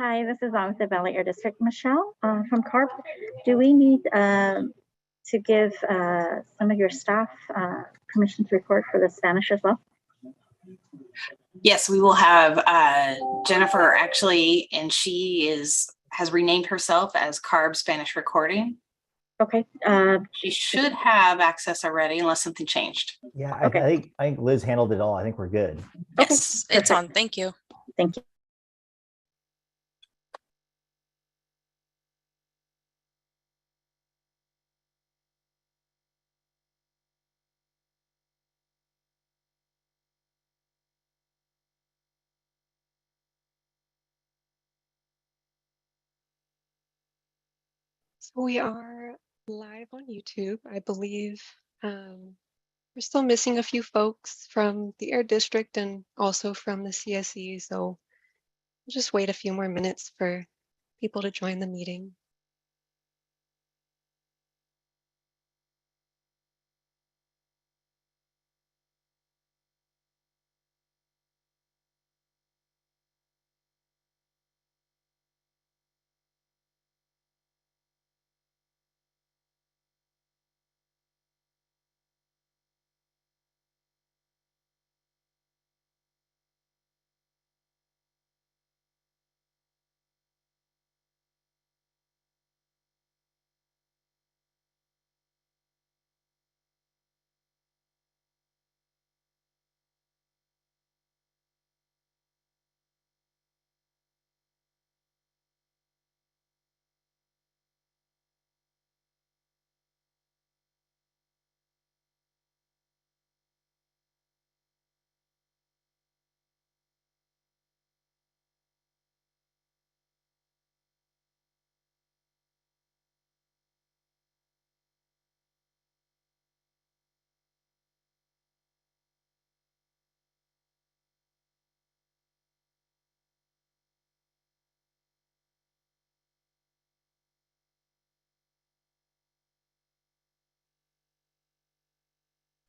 Hi, this is Isabella, Air District Michelle from CARB. Do we need to give some of your staff permission to record for the Spanish as well? Yes, we will have Jennifer actually, and she has renamed herself as CARB Spanish Recording. Okay. She should have access already unless something changed. Yeah, Okay. I think Liz handled it all. I think we're good. Yes, Okay, it's on. Thank you. Thank you. So we are live on YouTube. I believe we're still missing a few folks from the Air District and also from the CSC. So we'll just wait a few more minutes for people to join the meeting.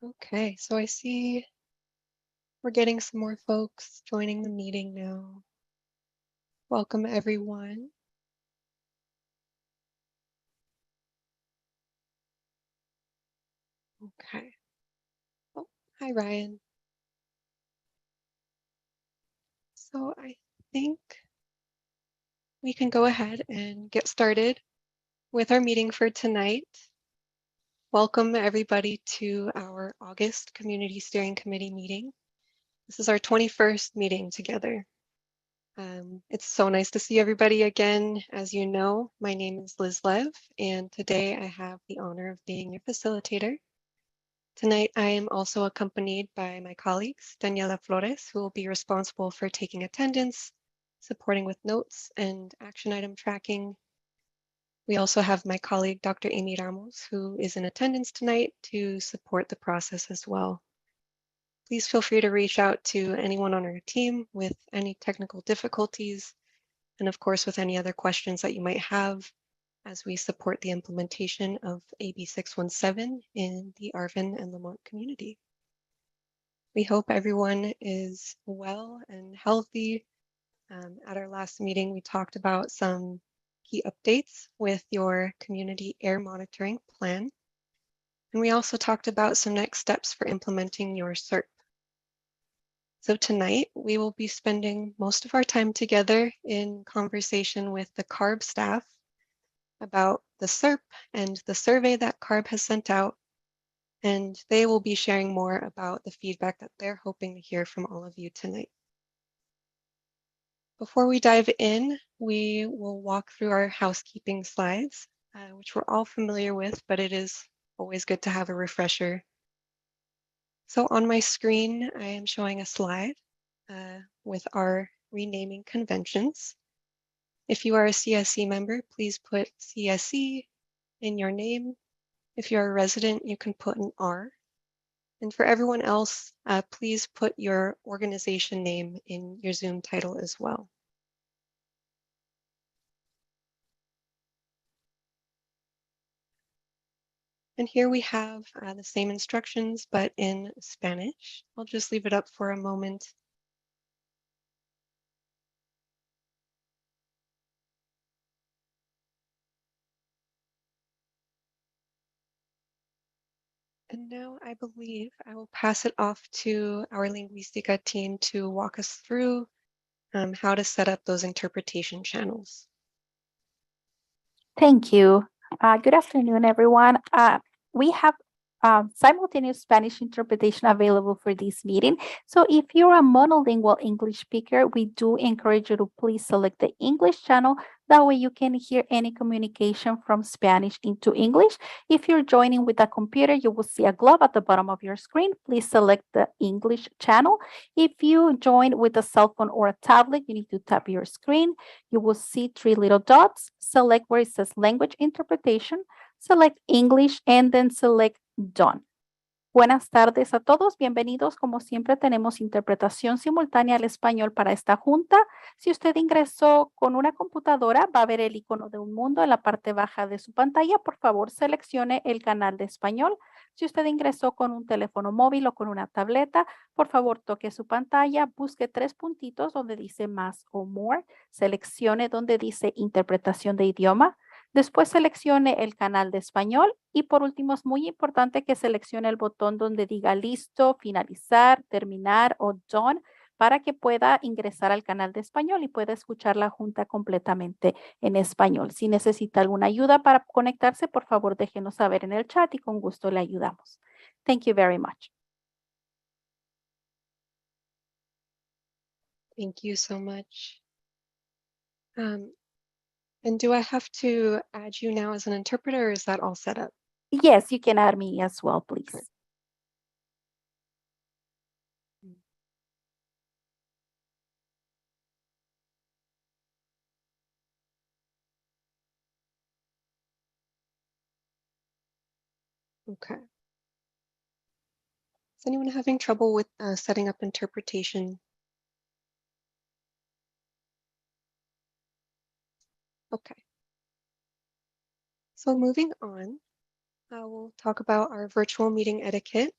Okay, so I see we're getting some more folks joining the meeting now. Welcome, everyone. Okay. Oh, hi, Ryan. So I think we can go ahead and get started with our meeting for tonight. Welcome everybody to our August Community Steering Committee meeting. This is our 21st meeting together. It's so nice to see everybody again. As you know, my name is Liz Lev, and today I have the honor of being your facilitator. Tonight, I am also accompanied by my colleagues, Daniela Flores, who will be responsible for taking attendance, supporting with notes and action item tracking. We also have my colleague, Dr. Amy Ramos, who is in attendance tonight to support the process as well. Please feel free to reach out to anyone on our team with any technical difficulties, and of course, with any other questions that you might have as we support the implementation of AB 617 in the Arvin and Lamont community. We hope everyone is well and healthy. At our last meeting, we talked about some key updates with your community air monitoring plan. And we also talked about some next steps for implementing your SERP. So tonight, we will be spending most of our time together in conversation with the CARB staff about the SERP and the survey that CARB has sent out. And they will be sharing more about the feedback that they're hoping to hear from all of you tonight. Before we dive in, we will walk through our housekeeping slides, which we're all familiar with, but it is always good to have a refresher. So on my screen, I am showing a slide with our renaming conventions. If you are a CSC member, please put CSC in your name. If you're a resident, you can put an R. And for everyone else, please put your organization name in your Zoom title as well. And here we have the same instructions, but in Spanish. I'll just leave it up for a moment. And now I believe I will pass it off to our Linguistica team to walk us through how to set up those interpretation channels. Thank you. Good afternoon, everyone. We have simultaneous Spanish interpretation available for this meeting. So if you're a monolingual English speaker, we do encourage you to please select the English channel. That way you can hear any communication from Spanish into English. If you're joining with a computer, you will see a globe at the bottom of your screen. Please select the English channel. If you join with a cell phone or a tablet, you need to tap your screen. You will see 3 little dots. Select where it says language interpretation, select English, and then select Done. Buenas tardes a todos, bienvenidos. Como siempre tenemos interpretación simultánea al español para esta junta. Si usted ingresó con una computadora, va a ver el icono de un mundo en la parte baja de su pantalla. Por favor, seleccione el canal de español. Si usted ingresó con un teléfono móvil o con una tableta, por favor toque su pantalla, busque 3 puntitos donde dice más o more, seleccione donde dice interpretación de idioma. Después seleccione el canal de español y por último es muy importante que seleccione el botón donde diga listo, finalizar, terminar o done para que pueda ingresar al canal de español y pueda escuchar la junta completamente en español. Si necesita alguna ayuda para conectarse, por favor déjenos saber en el chat y con gusto le ayudamos. Thank you very much. Thank you so much. And do I have to add you now as an interpreter, or is that all set up? Yes, you can add me as well, please. Okay. Is anyone having trouble with setting up interpretation? Okay. So moving on, we'll talk about our virtual meeting etiquette.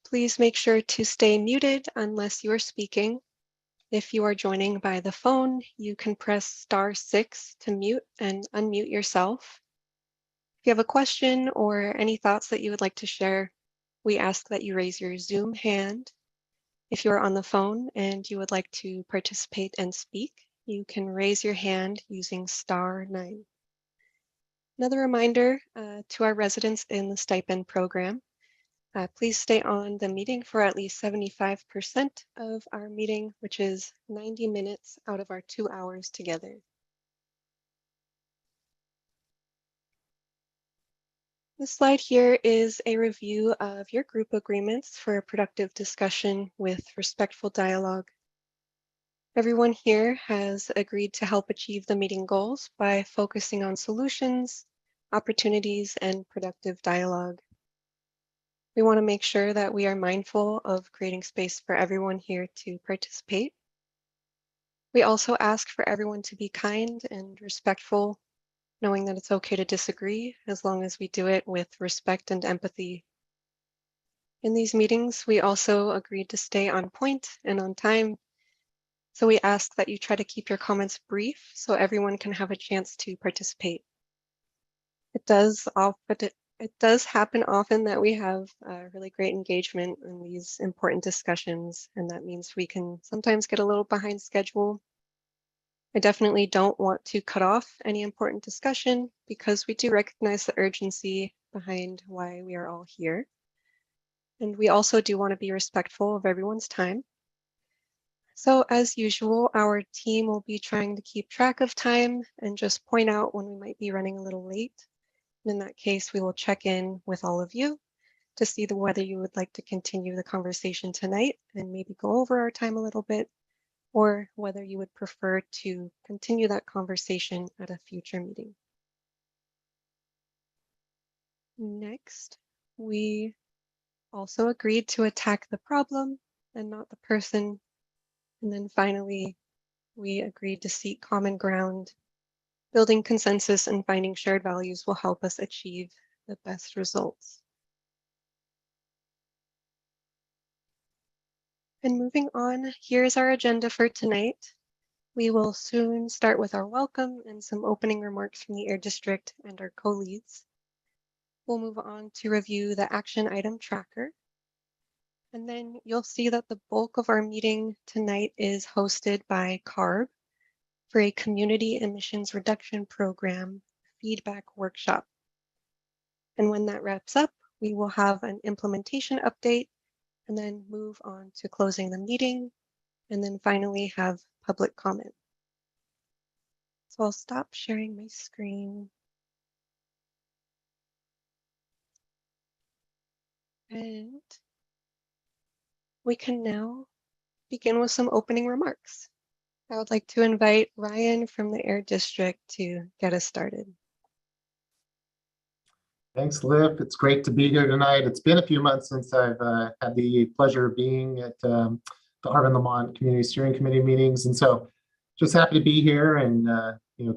Please make sure to stay muted unless you are speaking. If you are joining by the phone, you can press *6 to mute and unmute yourself. If you have a question or any thoughts that you would like to share, we ask that you raise your Zoom hand. If you are on the phone and you would like to participate and speak, you can raise your hand using *9. Another reminder to our residents in the stipend program, please stay on the meeting for at least 75% of our meeting, which is 90 minutes out of our 2 hours together. This slide here is a review of your group agreements for a productive discussion with respectful dialogue. Everyone here has agreed to help achieve the meeting goals by focusing on solutions, opportunities, and productive dialogue. We want to make sure that we are mindful of creating space for everyone here to participate. We also ask for everyone to be kind and respectful, knowing that it's okay to disagree as long as we do it with respect and empathy. In these meetings, we also agreed to stay on point and on time. So we ask that you try to keep your comments brief so everyone can have a chance to participate. It does happen often that we have really great engagement in these important discussions, and that means we can sometimes get a little behind schedule. I definitely don't want to cut off any important discussion because we do recognize the urgency behind why we are all here. And we also do want to be respectful of everyone's time. So as usual, our team will be trying to keep track of time and just point out when we might be running a little late. And in that case, we will check in with all of you to see whether you would like to continue the conversation tonight and maybe go over our time a little bit, or whether you would prefer to continue that conversation at a future meeting. Next, we also agreed to attack the problem and not the person. And then finally, we agreed to seek common ground. Building consensus and finding shared values will help us achieve the best results. And moving on, here's our agenda for tonight. We will soon start with our welcome and some opening remarks from the Air District and our co-leads. we'll move on to review the action item tracker. And then you'll see that the bulk of our meeting tonight is hosted by CARB for a community emissions reduction program feedback workshop. And when that wraps up, we will have an implementation update and then move on to closing the meeting and then finally have public comment. So I'll stop sharing my screen. And we can now begin with some opening remarks. I would like to invite Ryan from the Air District to get us started. Thanks, Liv. It's great to be here tonight. It's been a few months since I've had the pleasure of being at the Arvin Lamont Community Steering Committee meetings, and so just happy to be here and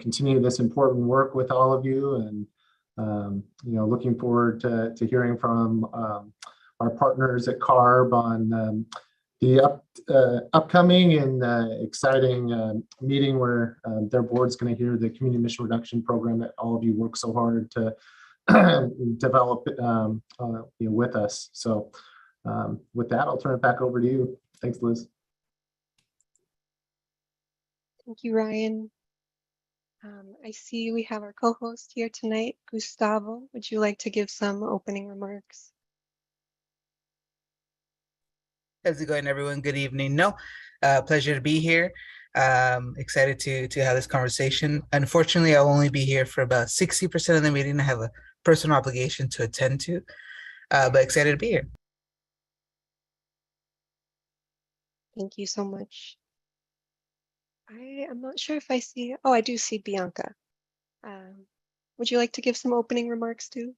continue this important work with all of you. And looking forward to hearing from our partners at CARB on the upcoming and exciting meeting where their board's going to hear the community emission reduction program that all of you work so hard to develop with us. So with that, I'll turn it back over to you. Thanks, Liz. Thank you, Ryan. I see we have our co-host here tonight, Gustavo. Would you like to give some opening remarks? How's it going, everyone? Good evening. No, pleasure to be here. Excited to have this conversation. Unfortunately, I'll only be here for about 60% of the meeting. I have a personal obligation to attend to, but excited to be here. Thank you so much. I am not sure if I see, oh, I do see Bianca. Would you like to give some opening remarks too?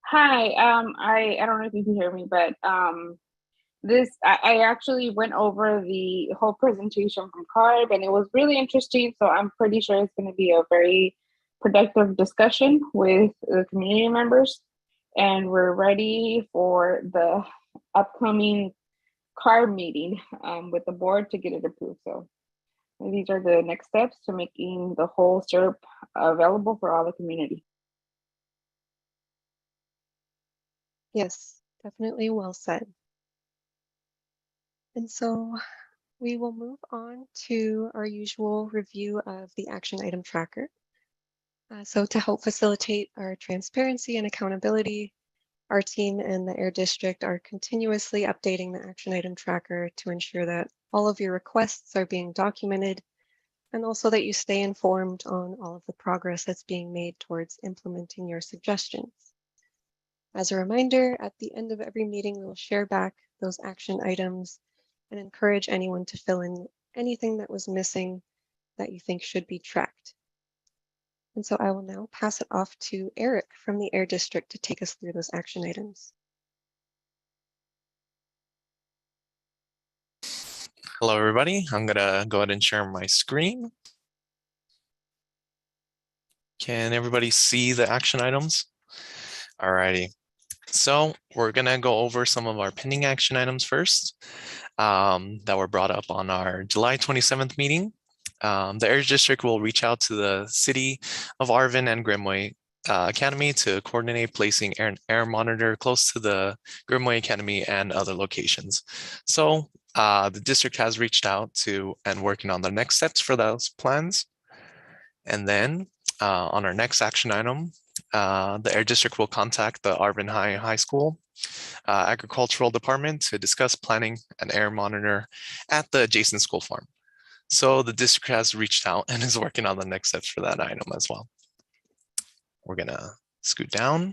Hi, I don't know if you can hear me, but I actually went over the whole presentation from CARB and it was really interesting. So I'm pretty sure it's going to be a very productive discussion with the community members. And we're ready for the upcoming CARB meeting with the board to get it approved. So these are the next steps to making the whole SERP available for all the community. Yes, definitely well said. And so we will move on to our usual review of the action item tracker. So to help facilitate our transparency and accountability, our team and the Air District are continuously updating the action item tracker to ensure that all of your requests are being documented and also that you stay informed on all of the progress that's being made towards implementing your suggestions. As a reminder, at the end of every meeting, we will share back those action items and encourage anyone to fill in anything that was missing that you think should be tracked. And so I will now pass it off to Eric from the Air District to take us through those action items. Hello, everybody. I'm gonna go ahead and share my screen. Can everybody see the action items? Alrighty. So we're gonna go over some of our pending action items first that were brought up on our July 27th meeting. The Air District will reach out to the city of Arvin and Grimway Academy to coordinate placing an air monitor close to the Grimway Academy and other locations. So the district has reached out to and working on the next steps for those plans. And then on our next action item, the Air District will contact the Arvin High School agricultural department to discuss planning an air monitor at the adjacent school farm. So the district has reached out and is working on the next steps for that item as well. We're gonna scoot down.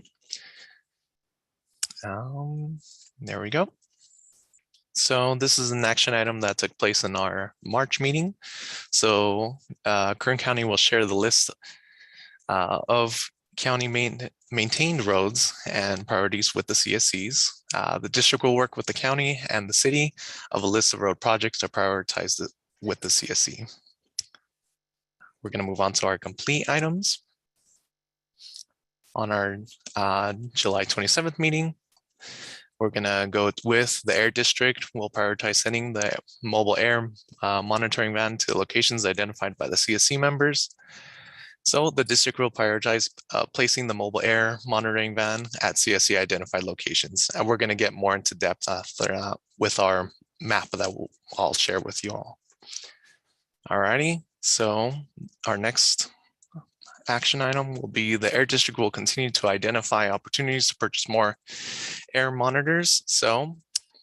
There we go. So this is an action item that took place in our March meeting. So Kern County will share the list of county maintained roads and priorities with the CSCs. The district will work with the county and the city of a list of road projects to prioritize with the CSC. We're going to move on to our complete items. On our July 27th meeting, we're going to go with the Air District. We'll prioritize sending the mobile air monitoring van to locations identified by the CSC members. So the district will prioritize placing the mobile air monitoring van at CSC identified locations. And we're going to get more into depth with our map that I'll share with you all. Alrighty, so our next action item will be the Air District will continue to identify opportunities to purchase more air monitors. So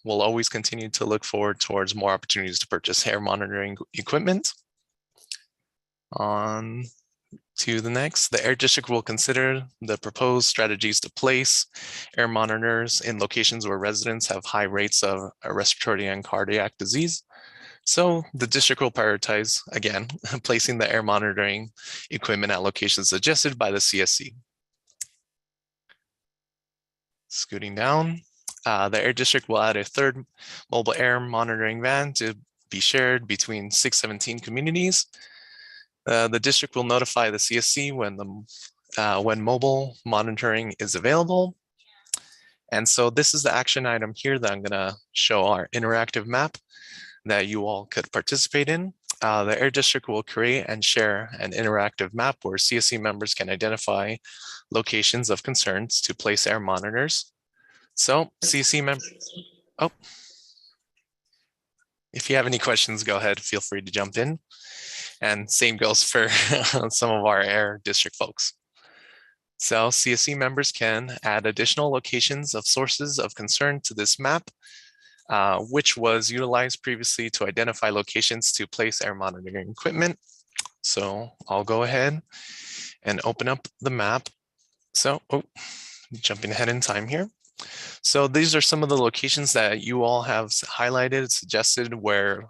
we'll always continue to look forward towards more opportunities to purchase air monitoring equipment. On to the next, the Air District will consider the proposed strategies to place air monitors in locations where residents have high rates of respiratory and cardiac disease. So the district will prioritize, again, placing the air monitoring equipment at locations suggested by the CSC. Scooting down, the Air District will add a third mobile air monitoring van to be shared between 617 communities. The district will notify the CSC when mobile monitoring is available. And so this is the action item here that I'm gonna show our interactive map that you all could participate in. The Air District will create and share an interactive map where CSC members can identify locations of concerns to place air monitors. So CSC members, if you have any questions, go ahead, feel free to jump in. And same goes for some of our Air District folks. So CSC members can add additional locations of sources of concern to this map, which was utilized previously to identify locations to place air monitoring equipment. So I'll go ahead and open up the map. So, jumping ahead in time here. So these are some of the locations that you all have highlighted, suggested where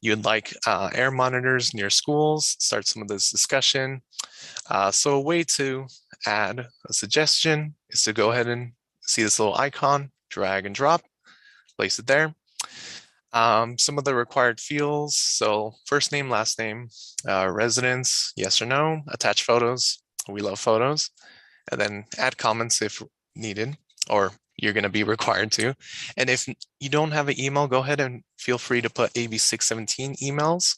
you'd like air monitors near schools, start some of this discussion. So a way to add a suggestion is to go ahead and see this little icon, drag and drop, place it there. Some of the required fields, so first name, last name, residence, yes or no, attach photos, we love photos, and then add comments if needed, or you're going to be required to. And if you don't have an email, go ahead and feel free to put AB617 emails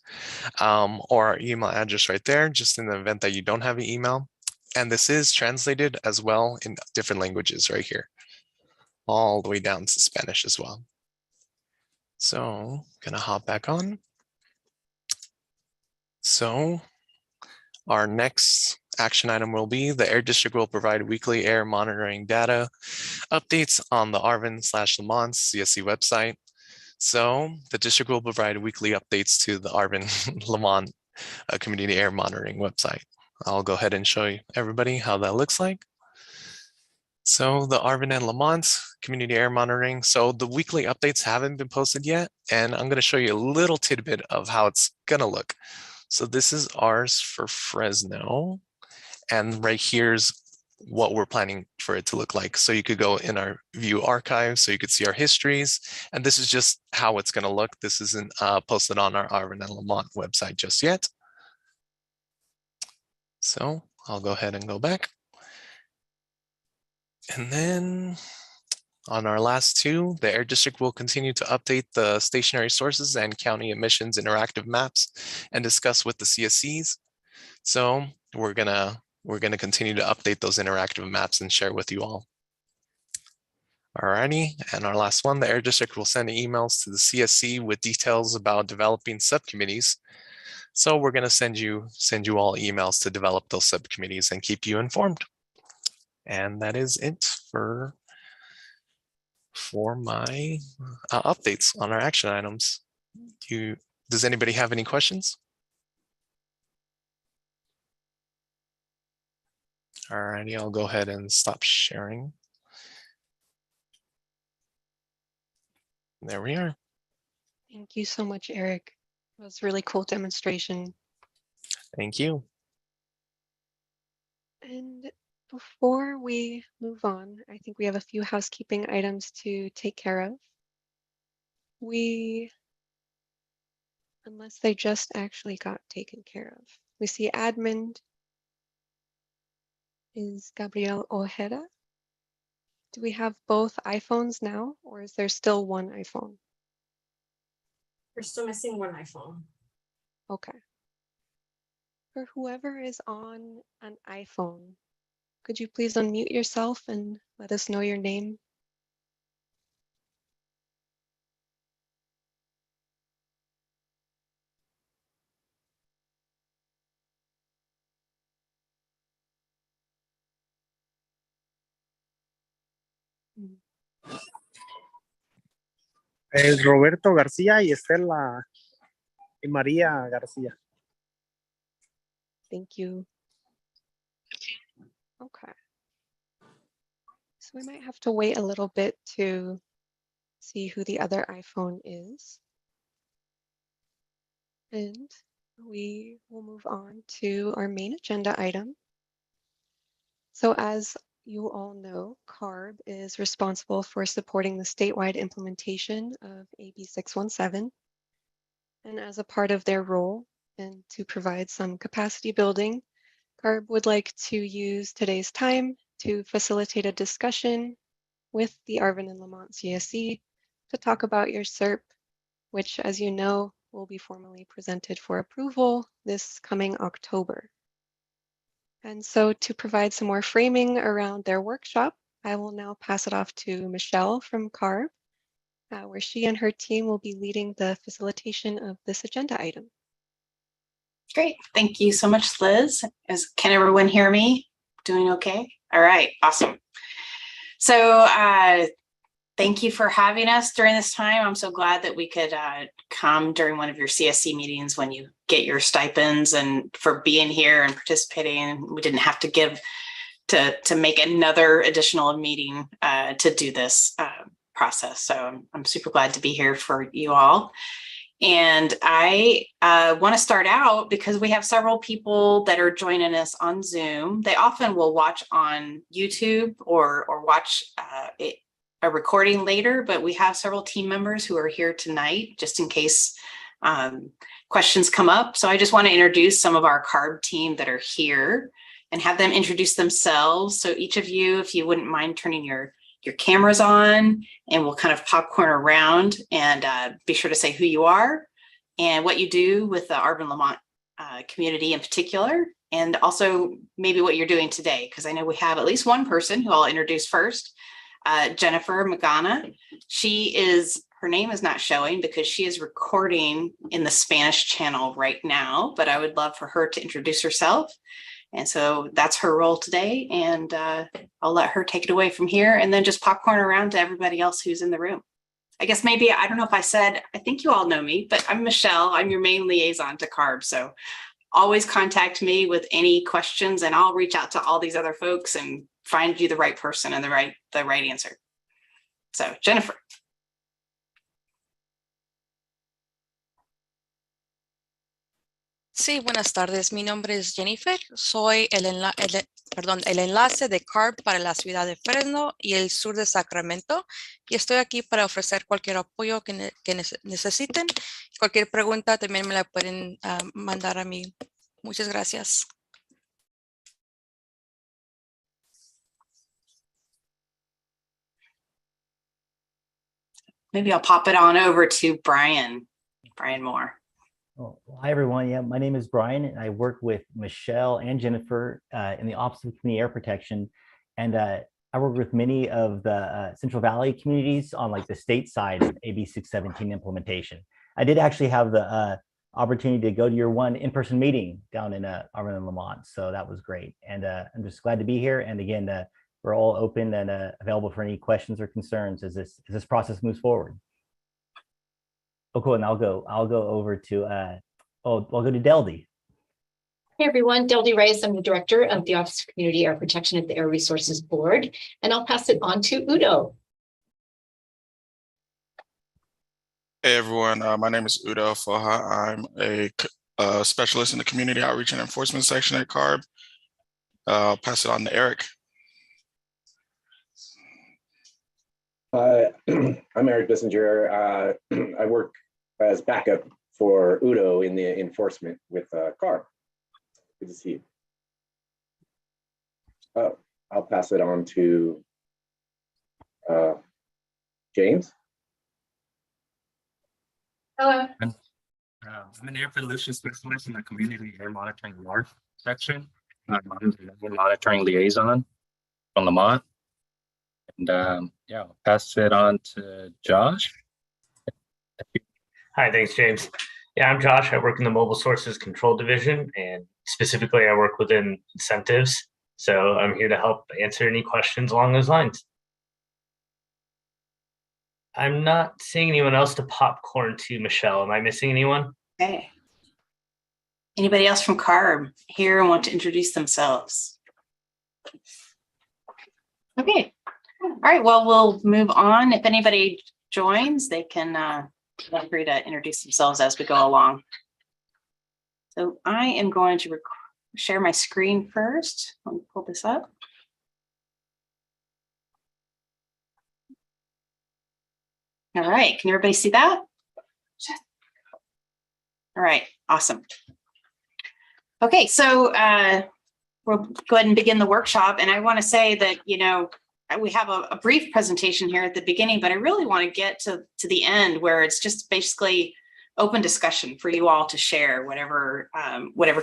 or our email address right there, just in the event that you don't have an email. And this is translated as well in different languages right here, all the way down to Spanish as well. So gonna hop back on. So our next action item will be the Air District will provide weekly air monitoring data updates on the Arvin/Lamont CSC website. So the district will provide weekly updates to the Arvin Lamont community air monitoring website. I'll go ahead and show you everybody how that looks like. So the Arvin and Lamont community air monitoring. So the weekly updates haven't been posted yet, and I'm going to show you a little tidbit of how it's going to look. So this is ours for Fresno, and right here's what we're planning for it to look like. So you could go in our view archive, so you could see our histories, and this is just how it's going to look. This isn't posted on our Arvin and Lamont website just yet. So I'll go ahead and go back. And then on our last two, the Air District will continue to update the stationary sources and county emissions interactive maps and discuss with the CSCs. So we're gonna continue to update those interactive maps and share with you all. Alrighty, and our last one, the Air District will send emails to the CSC with details about developing subcommittees. So we're gonna send you all emails to develop those subcommittees and keep you informed. And that is it for my updates on our action items. Does anybody have any questions? Alrighty, I'll go ahead and stop sharing. There we are. Thank you so much, Eric. It was a really cool demonstration. Thank you. And before we move on, I think we have a few housekeeping items to take care of. Unless they just actually got taken care of. We see admin is Gabriel Ojeda. Do we have both iPhones now, or is there still one iPhone? We're still missing one iPhone. Okay. For whoever is on an iPhone, could you please unmute yourself and let us know your name? Es Roberto García y Estela y María García. Thank you. Okay. So we might have to wait a little bit to see who the other iPhone is. And we will move on to our main agenda item. So as you all know, CARB is responsible for supporting the statewide implementation of AB 617. And as a part of their role and to provide some capacity building, CARB would like to use today's time to facilitate a discussion with the Arvin and Lamont CSC to talk about your SERP, which, as you know, will be formally presented for approval this coming October. And so to provide some more framing around their workshop, I will now pass it off to Michelle from CARB, where she and her team will be leading the facilitation of this agenda item. Great. Thank you so much, Liz. Can everyone hear me? Doing okay? All right. Awesome. So thank you for having us during this time. I'm so glad that we could come during one of your CSC meetings when you get your stipends, and for being here and participating. We didn't have to make another additional meeting to do this process. So I'm super glad to be here for you all. And I want to start out because we have several people that are joining us on Zoom. They often will watch on YouTube or watch a recording later, but we have several team members who are here tonight just in case questions come up. So I just want to introduce some of our CARB team that are here and have them introduce themselves. So each of you, if you wouldn't mind turning your cameras on, and we'll kind of popcorn around and be sure to say who you are and what you do with the Arvin Lamont community in particular, and also maybe what you're doing today, because I know we have at least one person who I'll introduce first, Jennifer Magana. Her name is not showing because she is recording in the Spanish channel right now, but I would love for her to introduce herself. And so that's her role today. And I'll let her take it away from here and then just popcorn around to everybody else who's in the room. I guess maybe, I don't know if I said, I think you all know me, but I'm Michelle. I'm your main liaison to CARB. So always contact me with any questions and I'll reach out to all these other folks and find you the right person and the right answer. So Jennifer. Sí, buenas tardes. Mi nombre es Jennifer. Soy el enlace de CARB para la ciudad de Fresno y el sur de Sacramento. Y estoy aquí para ofrecer cualquier apoyo que necesiten. Cualquier pregunta también me la pueden mandar a mí. Muchas gracias. Maybe I'll pop it on over to Brian Moore. Oh, hi, everyone. Yeah, my name is Brian, and I work with Michelle and Jennifer in the Office of Community Air Protection. And I work with many of the Central Valley communities on like the state side of AB 617 implementation. I did actually have the opportunity to go to your one in-person meeting down in Arvin and Lamont. So that was great. And I'm just glad to be here. And again, we're all open and available for any questions or concerns as this process moves forward. Oh, cool. And I'll go over to I'll go to Deldy. Hey everyone, Deldy Reyes. I'm the director of the Office of Community Air Protection at the Air Resources Board, and I'll pass it on to Udo. Hey everyone, my name is Udo Foha. I'm a specialist in the Community Outreach and Enforcement section at CARB. I'll pass it on to Eric. I'm Eric Bissinger. I work as backup for Udo in the enforcement with CARB. Good to see you. I'll pass it on to James. Hello. I'm an air pollution specialist in the community air monitoring north section. I'm the monitoring liaison from Lamont. And yeah, I'll pass it on to Josh. Hi, thanks, James. Yeah, I'm Josh. I work in the Mobile Sources Control Division, and specifically I work within incentives. So I'm here to help answer any questions along those lines. I'm not seeing anyone else to popcorn to, Michelle. Am I missing anyone? Okay. Anybody else from CARB here and want to introduce themselves? Okay. All right, well, we'll move on. If anybody joins, they can feel free to introduce themselves as we go along. So I am going to share my screen first. Let me pull this up. All right, can everybody see that? All right, awesome. Okay, so we'll go ahead and begin the workshop. And I want to say that, you know, we have a brief presentation here at the beginning, but I really want to get to the end where it's just basically open discussion for you all to share whatever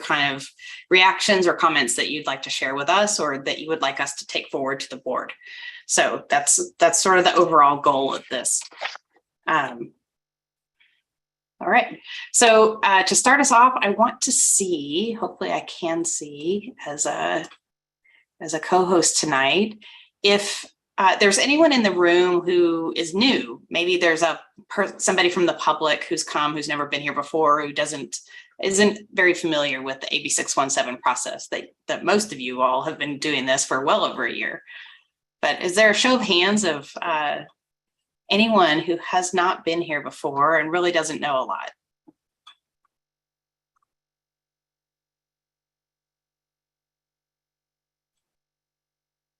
kind of reactions or comments that you'd like to share with us or that you would like us to take forward to the board. So that's sort of the overall goal of this. All right, so to start us off, I want to see, hopefully I can see as a co-host tonight, if there's anyone in the room who is new. Maybe there's somebody from the public who's come, who's never been here before, who isn't very familiar with the AB 617 process. That most of you all have been doing this for well over a year. But is there a show of hands of anyone who has not been here before and really doesn't know a lot?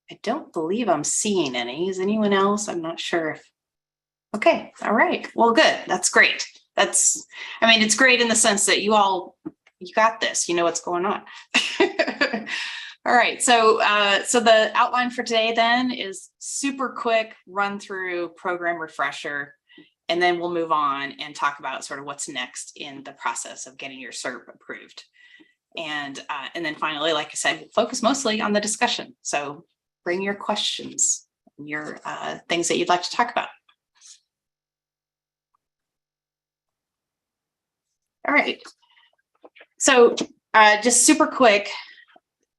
I don't believe I'm seeing any. Is anyone else? I'm not sure if. Okay, all right. Well, good. That's great. I mean, it's great in the sense that you got this, you know what's going on. All right, so the outline for today then is super quick run through program refresher, and then we'll move on and talk about sort of what's next in the process of getting your CERP approved. And then finally, like I said, we'll focus mostly on the discussion. So bring your questions, your things that you'd like to talk about. All right, so just super quick,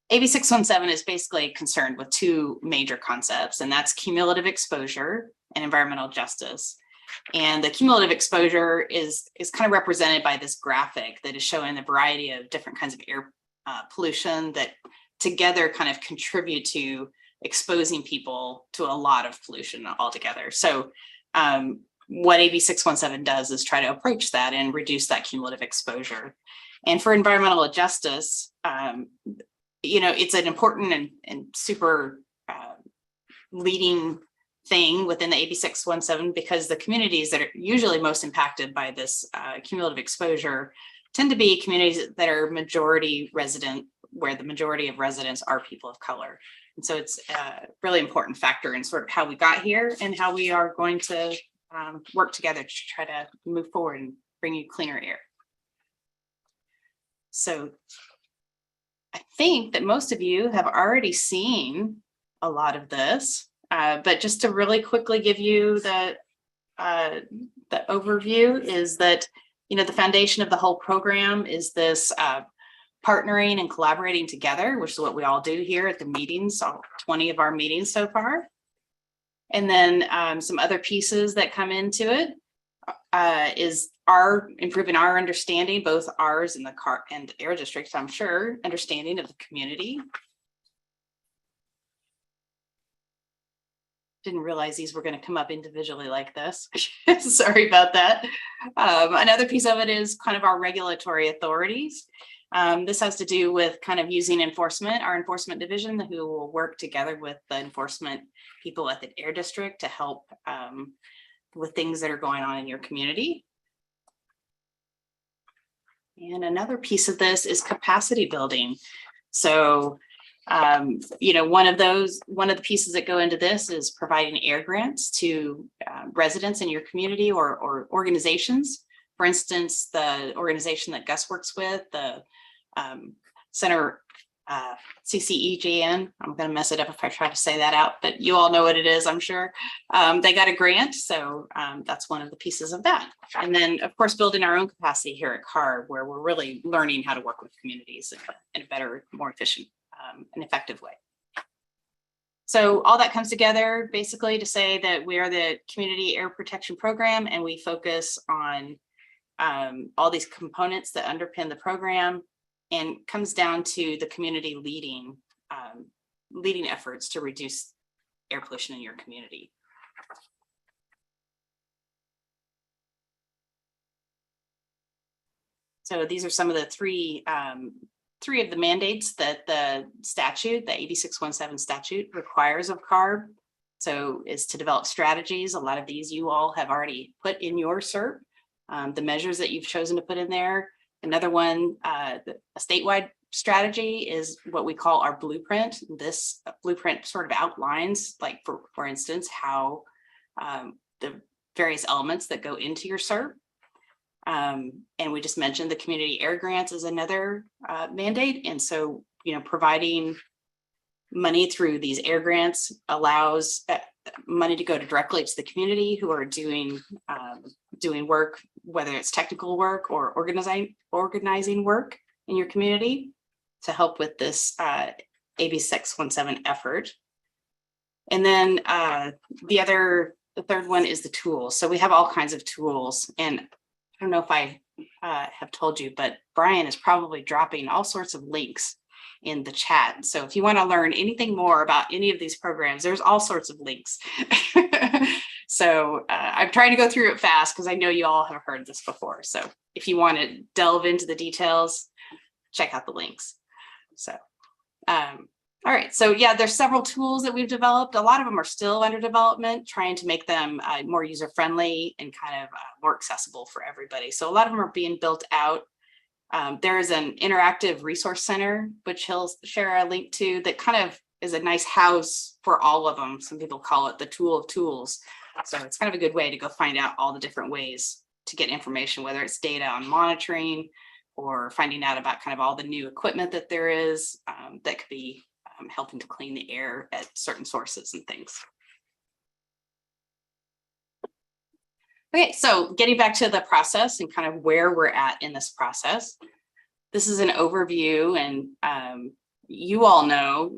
AB 617 is basically concerned with two major concepts, and that's cumulative exposure and environmental justice. And the cumulative exposure is kind of represented by this graphic that is showing the variety of different kinds of air pollution that together kind of contribute to exposing people to a lot of pollution altogether. So what AB 617 does is try to approach that and reduce that cumulative exposure. And for environmental justice, you know, it's an important and super leading thing within the AB 617 because the communities that are usually most impacted by this cumulative exposure tend to be communities that are majority resident, where the majority of residents are people of color. And so it's a really important factor in sort of how we got here and how we are going to work together to try to move forward and bring you cleaner air. So I think that most of you have already seen a lot of this, but just to really quickly give you the overview is that, you know, the foundation of the whole program is this partnering and collaborating together, which is what we all do here at the meetings, all 20 of our meetings so far. And then some other pieces that come into it is improving our understanding, both ours and the CARB and the air district, I'm sure, understanding of the community. Didn't realize these were going to come up individually like this. Sorry about that. Another piece of it is kind of our regulatory authorities. This has to do with kind of using enforcement, our enforcement division, who will work together with the enforcement people at the air district to help with things that are going on in your community. And another piece of this is capacity building. So, you know, one of the pieces that go into this is providing air grants to residents in your community or organizations For instance, the organization that Gus works with, the Center CCEGN, I'm going to mess it up if I try to say that out, but you all know what it is, I'm sure. They got a grant, so that's one of the pieces of that. And then, of course, building our own capacity here at CARB, where we're really learning how to work with communities in a better, more efficient and effective way. So all that comes together basically to say that we are the Community Air Protection Program, and we focus on all these components that underpin the program, and comes down to the community leading efforts to reduce air pollution in your community. So these are some of the three of the mandates that the statute, the AB 617 statute, requires of CARB. So is to develop strategies. A lot of these you all have already put in your CERP, the measures that you've chosen to put in there. Another one, a statewide strategy, is what we call our blueprint. This blueprint sort of outlines, like for instance, how the various elements that go into your CERP. And we just mentioned the community air grants is another mandate. And so, providing money through these air grants allows money to go directly to the community who are doing work, whether it's technical work or organizing work in your community, to help with this AB 617 effort. And then the third one is the tools. So we have all kinds of tools, and I don't know if I have told you, but Brian is probably dropping all sorts of links in the chat. So if you want to learn anything more about any of these programs, there's all sorts of links. So I'm trying to go through it fast because I know you all have heard this before. So if you want to delve into the details, check out the links. So, all right. So yeah, there's several tools that we've developed. A lot of them are still under development, trying to make them more user-friendly and kind of more accessible for everybody. So a lot of them are being built out. There is an interactive resource center, which he'll share a link to, that kind of is a nice house for all of them. Some people call it the tool of tools. So it's kind of a good way to go find out all the different ways to get information, whether it's data on monitoring or finding out about kind of all the new equipment that there is that could be helping to clean the air at certain sources and things. Okay, so getting back to the process and kind of where we're at in this process. This is an overview, and you all know,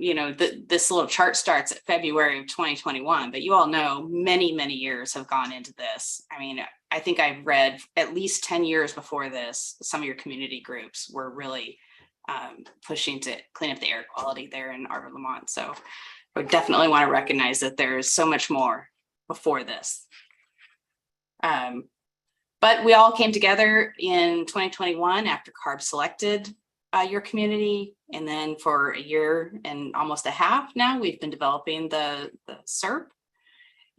this little chart starts at February of 2021, but you all know many, many years have gone into this. I mean, I think I've read at least 10 years before this, some of your community groups were really pushing to clean up the air quality there in Arvin, Lamont. So I definitely want to recognize that there is so much more before this. But we all came together in 2021 after CARB selected your community. And then for a year and almost a half now, we've been developing the CERP.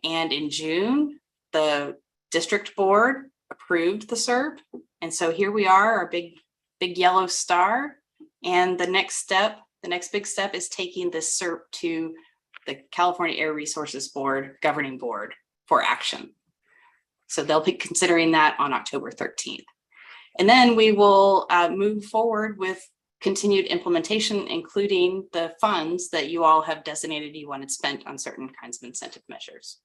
And in June, the district board approved the CERP. And so here we are, our big yellow star. And the next big step is taking this CERP to the California Air Resources Board governing board for action. So they'll be considering that on October 13th. And then we will move forward with continued implementation, including the funds that you all have designated you wanted spent on certain kinds of incentive measures.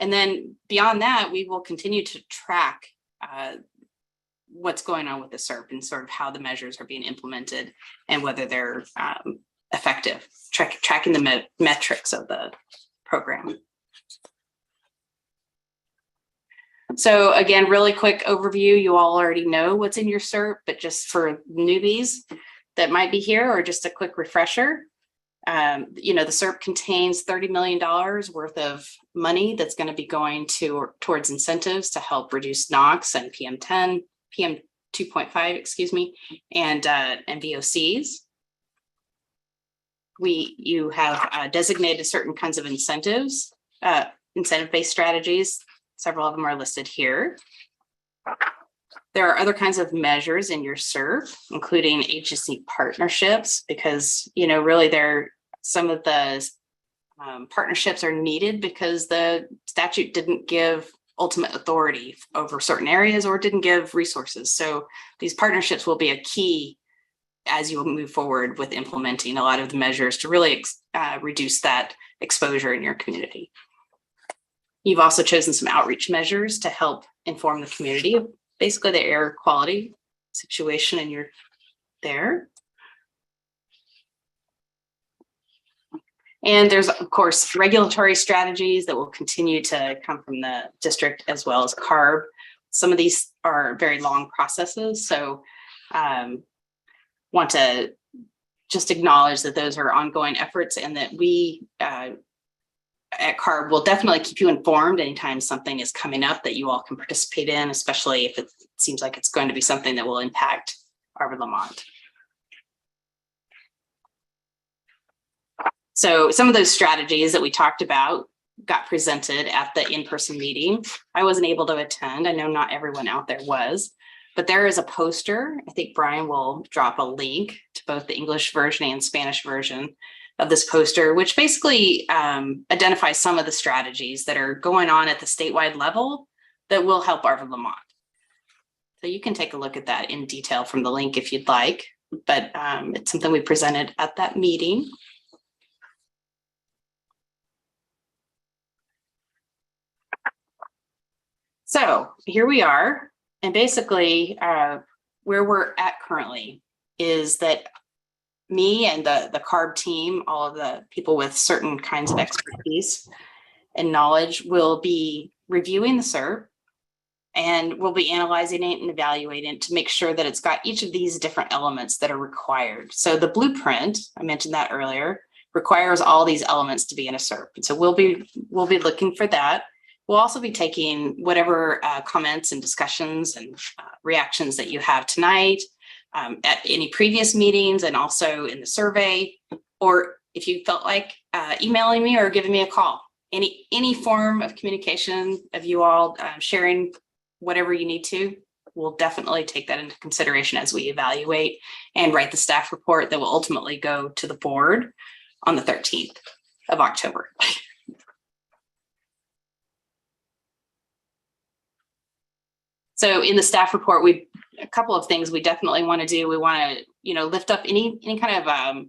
And then beyond that, we will continue to track what's going on with the CERP and sort of how the measures are being implemented and whether they're effective, tracking the metrics of the program. So again, really quick overview. You all already know what's in your CERP, but just for newbies that might be here, or just a quick refresher, the CERP contains $30 million worth of money that's going to be going towards incentives to help reduce NOx and PM10, PM2.5, excuse me, and VOCs. You have designated certain kinds of incentives, incentive-based strategies. Several of them are listed here. There are other kinds of measures in your CERP, including agency partnerships, because, really some of the partnerships are needed because the statute didn't give ultimate authority over certain areas or didn't give resources. So these partnerships will be a key as you move forward with implementing a lot of the measures to really reduce that exposure in your community. You've also chosen some outreach measures to help inform the community of basically the air quality situation and you're there. And there's, of course, regulatory strategies that will continue to come from the district as well as CARB. Some of these are very long processes, so want to just acknowledge that those are ongoing efforts and that we at CARB will definitely keep you informed anytime something is coming up that you all can participate in, especially if it seems like it's going to be something that will impact Arvin Lamont. So some of those strategies that we talked about got presented at the in-person meeting. I wasn't able to attend. I know not everyone out there was, but there is a poster. I think Brian will drop a link to both the English version and Spanish version of this poster, which basically identifies some of the strategies that are going on at the statewide level that will help Arvin Lamont. So you can take a look at that in detail from the link if you'd like, but it's something we presented at that meeting. So here we are, and basically where we're at currently is that me and the CARB team, all of the people with certain kinds of expertise and knowledge will be reviewing the SERP, and we'll be analyzing it and evaluating it to make sure that it's got each of these different elements that are required. So the blueprint, I mentioned that earlier, requires all these elements to be in a SERP. And so we'll be looking for that. We'll also be taking whatever comments and discussions and reactions that you have tonight at any previous meetings and also in the survey, or if you felt like emailing me or giving me a call. Any form of communication of you all sharing whatever you need to, we'll definitely take that into consideration as we evaluate and write the staff report that will ultimately go to the board on the 13th of October. So in the staff report, a couple of things we definitely want to do. We want to, lift up any kind of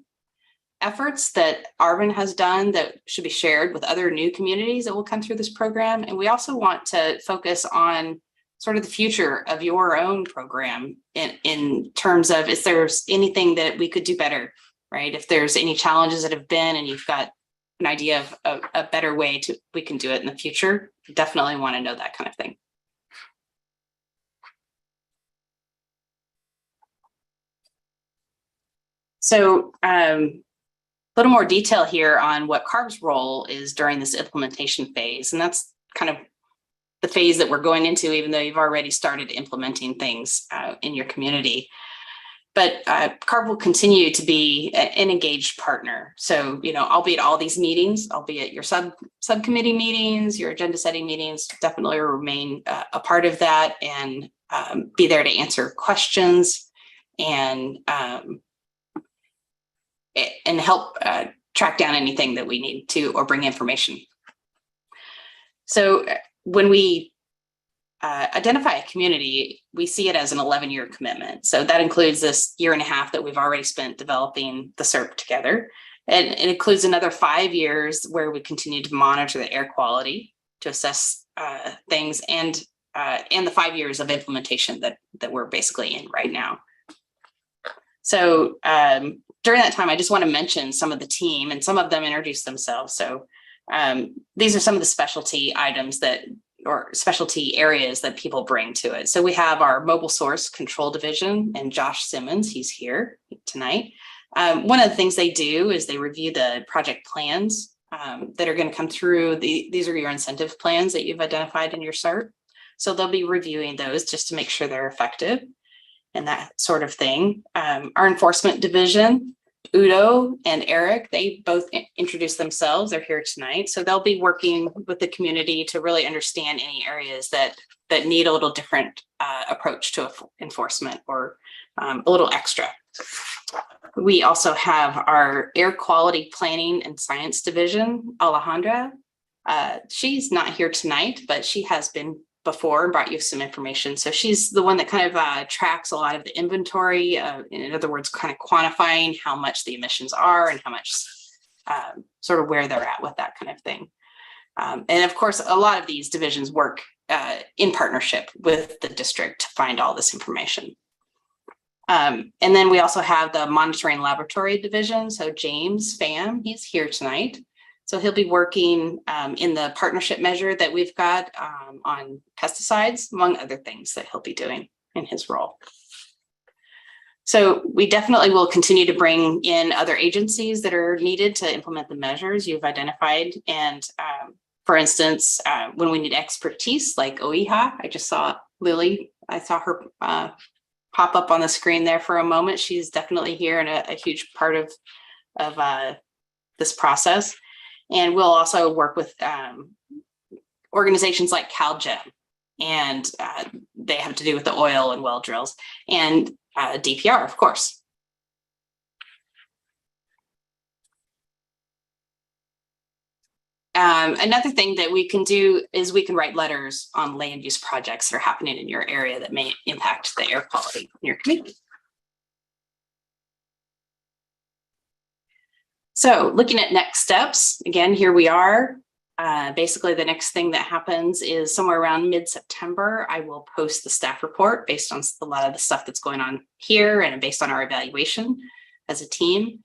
efforts that Arvin has done that should be shared with other new communities that will come through this program. And we also want to focus on sort of the future of your own program in terms of if there's anything that we could do better, right? If there's any challenges that have been and you've got an idea of a better way we can do it in the future, definitely want to know that kind of thing. So a little more detail here on what CARB's role is during this implementation phase. And that's kind of the phase that we're going into, even though you've already started implementing things in your community. But CARB will continue to be an engaged partner. So, I'll be at all these meetings, I'll be at your subcommittee meetings, your agenda setting meetings, definitely remain a part of that and be there to answer questions and help track down anything that we need to or bring information. So when we identify a community, we see it as an 11-year commitment. So that includes this year and a half that we've already spent developing the SERP together. And it includes another 5 years where we continue to monitor the air quality to assess things and the 5 years of implementation that we're basically in right now. So during that time, I just want to mention some of the team, and some of them introduce themselves. So these are some of the specialty items or specialty areas that people bring to it. So we have our mobile source control division and Josh Simmons, he's here tonight. One of the things they do is they review the project plans that are going to come through. These are your incentive plans that you've identified in your SERP. So they'll be reviewing those just to make sure they're effective and that sort of thing. Our enforcement division, Udo and Eric, they both introduced themselves. They're here tonight. So they'll be working with the community to really understand any areas that need a little different approach to enforcement or a little extra. We also have our air quality planning and science division, Alejandra, She's not here tonight, but she has been before and brought you some information. So she's the one that kind of tracks a lot of the inventory. In other words, kind of quantifying how much the emissions are and how much sort of where they're at with that kind of thing. And of course, a lot of these divisions work in partnership with the district to find all this information. And then we also have the monitoring laboratory division. So James Pham, he's here tonight. So he'll be working in the partnership measure that we've got on pesticides, among other things that he'll be doing in his role. So we definitely will continue to bring in other agencies that are needed to implement the measures you've identified. And for instance, when we need expertise like OEHA, I just saw Lily, I saw her pop up on the screen there for a moment. She's definitely here and a huge part of this process. And we'll also work with organizations like CalGEM, and they have to do with the oil and well drills, and DPR, of course. Another thing that we can do is we can write letters on land use projects that are happening in your area that may impact the air quality in your community. So looking at next steps, again, here we are. Basically, the next thing that happens is somewhere around mid-September, I will post the staff report based on a lot of the stuff that's going on here and based on our evaluation as a team.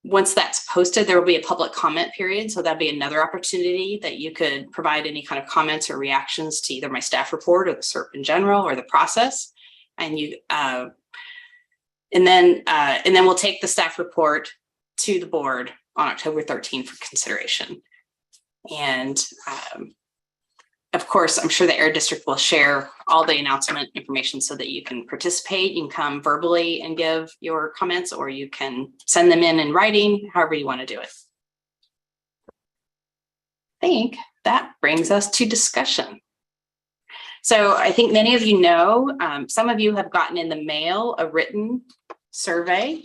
Once that's posted, there will be a public comment period. So that'd be another opportunity that you could provide any kind of comments or reactions to either my staff report or the SERP in general or the process. And then we'll take the staff report to the board on October 13th for consideration. And of course, I'm sure the Air District will share all the announcement information so that you can participate. You can come verbally and give your comments, or you can send them in writing, however you want to do it. I think that brings us to discussion. So I think many of you know, some of you have gotten in the mail a written survey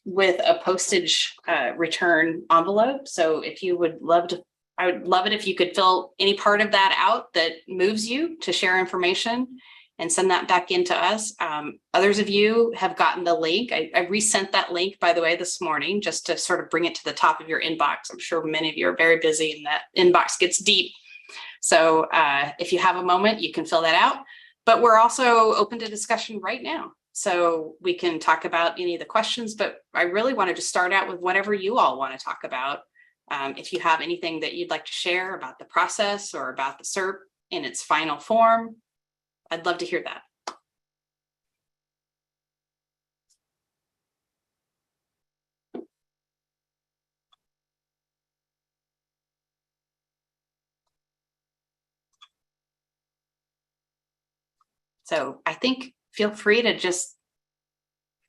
with a postage return envelope. So if you would love to, I would love it if you could fill any part of that out that moves you to share information and send that back into us. Others of you have gotten the link. I resent that link, by the way, this morning, just to sort of bring it to the top of your inbox. I'm sure many of you are very busy and that inbox gets deep. So if you have a moment, you can fill that out. But we're also open to discussion right now. So we can talk about any of the questions, but I really wanted to start out with whatever you all want to talk about. If you have anything that you'd like to share about the process or about the SERP in its final form, I'd love to hear that. So I think feel free to just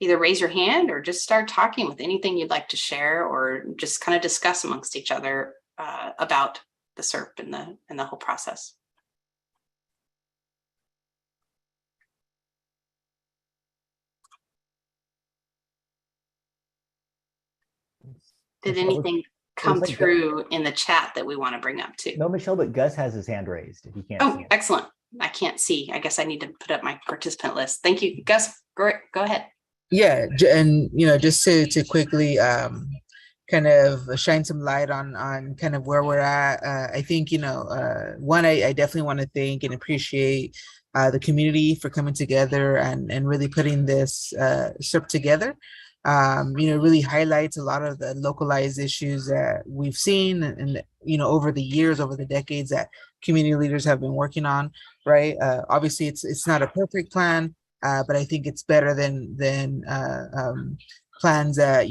either raise your hand or just start talking with anything you'd like to share, or just kind of discuss amongst each other about the SERP and the whole process. Did anything come through in the chat that we want to bring up too? No, Michelle, but Gus has his hand raised if you can't see him. Excellent. I can't see. I guess I need to put up my participant list. Thank you, Gus. Go ahead. Yeah, and just to quickly kind of shine some light on kind of where we're at. I think one, I definitely want to thank and appreciate the community for coming together and really putting this SERP together. Really highlights a lot of the localized issues that we've seen and over the years, over the decades that community leaders have been working on. Right. Obviously, it's not a perfect plan. But I think it's better than plans that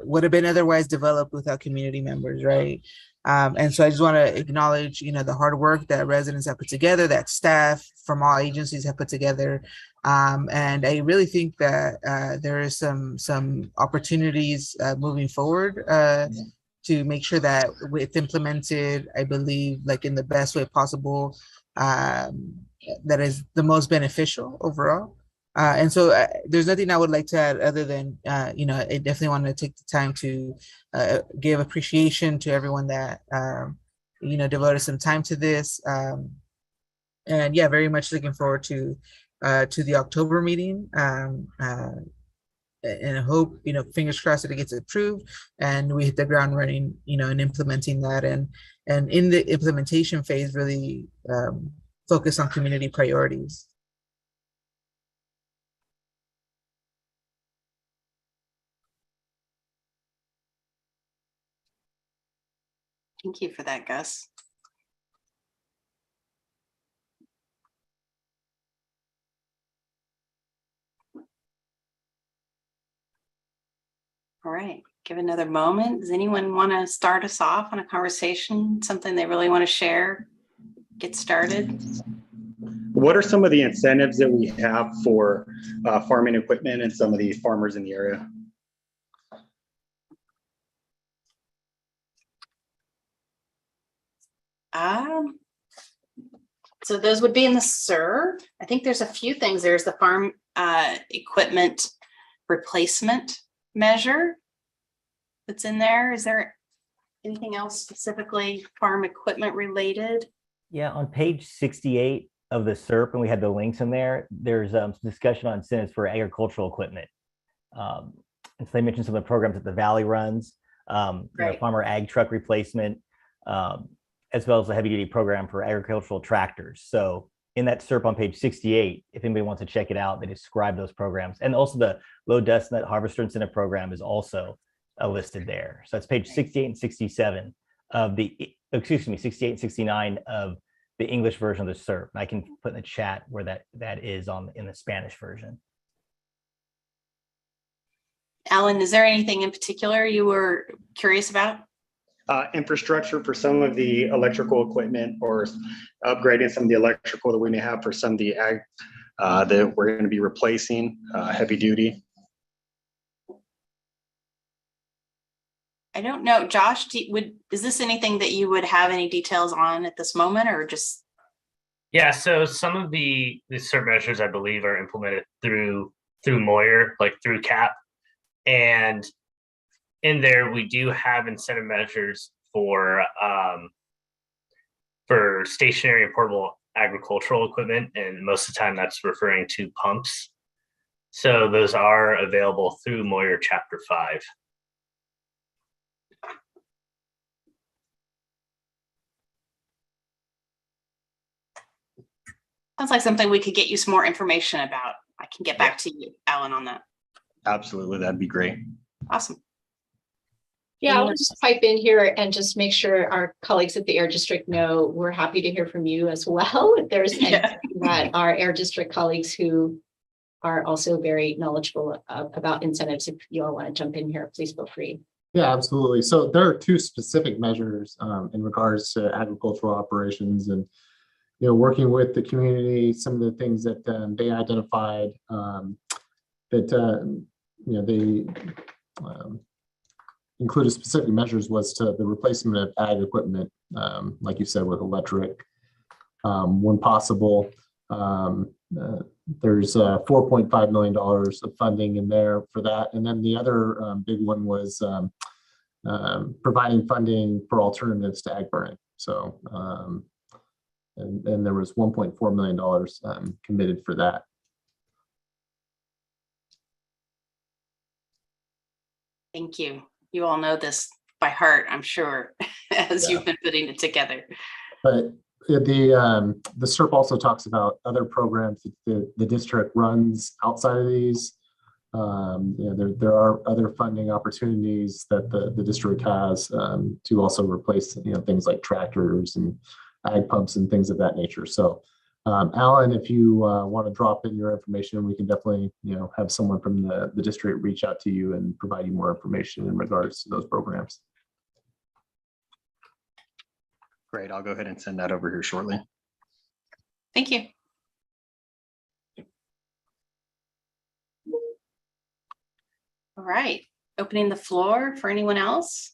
would have been otherwise developed without community members, right? And so I just want to acknowledge the hard work that residents have put together, that staff from all agencies have put together, and I really think that there is some opportunities moving forward to make sure that it's implemented, I believe, like in the best way possible. That is the most beneficial overall. And so there's nothing I would like to add other than, you know, I definitely want to take the time to give appreciation to everyone that, you know, devoted some time to this. And yeah, very much looking forward to the October meeting. And I hope, you know, fingers crossed that it gets approved and we hit the ground running, you know, and implementing that. And in the implementation phase, really focus on community priorities. Thank you for that, Gus. All right, give another moment. Does anyone want to start us off on a conversation, something they really want to share? Get started. What are some of the incentives that we have for farming equipment and some of the farmers in the area? So those would be in the SER. I think there's a few things. There's the farm equipment replacement measure that's in there. Is there anything else specifically farm equipment related? Yeah, on page 68 of the SERP, and we had the links in there, there's some discussion on incentives for agricultural equipment. And so they mentioned some of the programs that the Valley runs, you know, farmer ag truck replacement, as well as the heavy duty program for agricultural tractors. So in that SERP on page 68, if anybody wants to check it out, they describe those programs. And also the low dust nut harvester incentive program is also listed there. So that's page 68 and 67 of the, excuse me, 68 and 69 of the English version of the SERP. I can put in the chat where that is in the Spanish version. Alan, is there anything in particular you were curious about? Infrastructure for some of the electrical equipment or upgrading some of the electrical that we may have for some of the ag that we're going to be replacing heavy duty. I don't know, Josh, is this anything that you would have any details on at this moment, or just? Yeah, so some of the SERP measures, I believe, are implemented through Moyer, like through CAP. And in there, we do have incentive measures for stationary and portable agricultural equipment, and most of the time that's referring to pumps. So those are available through Moyer Chapter 5. Sounds like something we could get you some more information about. I can get back to you, Alan, on that. Absolutely, that'd be great. Awesome. Yeah, I'll just pipe in here and just make sure our colleagues at the Air District know we're happy to hear from you as well. If there's anything that our Air District colleagues who are also very knowledgeable about incentives, if you all want to jump in here, please feel free. Yeah, absolutely. So there are two specific measures in regards to agricultural operations, and working with the community, some of the things that they identified that they included specific measures was to the replacement of ag equipment, like you said, with electric, when possible. There's $4.5 million of funding in there for that. And then the other big one was providing funding for alternatives to ag burning. So, and there was $1.4 million committed for that. Thank you. You all know this by heart, I'm sure, as you've been putting it together. But the SERP also talks about other programs that the district runs outside of these. There are other funding opportunities that the district has to also replace things like tractors and ag pumps and things of that nature. So Alan, if you want to drop in your information, we can definitely have someone from the district reach out to you and provide you more information in regards to those programs. Great, I'll go ahead and send that over here shortly. Thank you. All right, opening the floor for anyone else.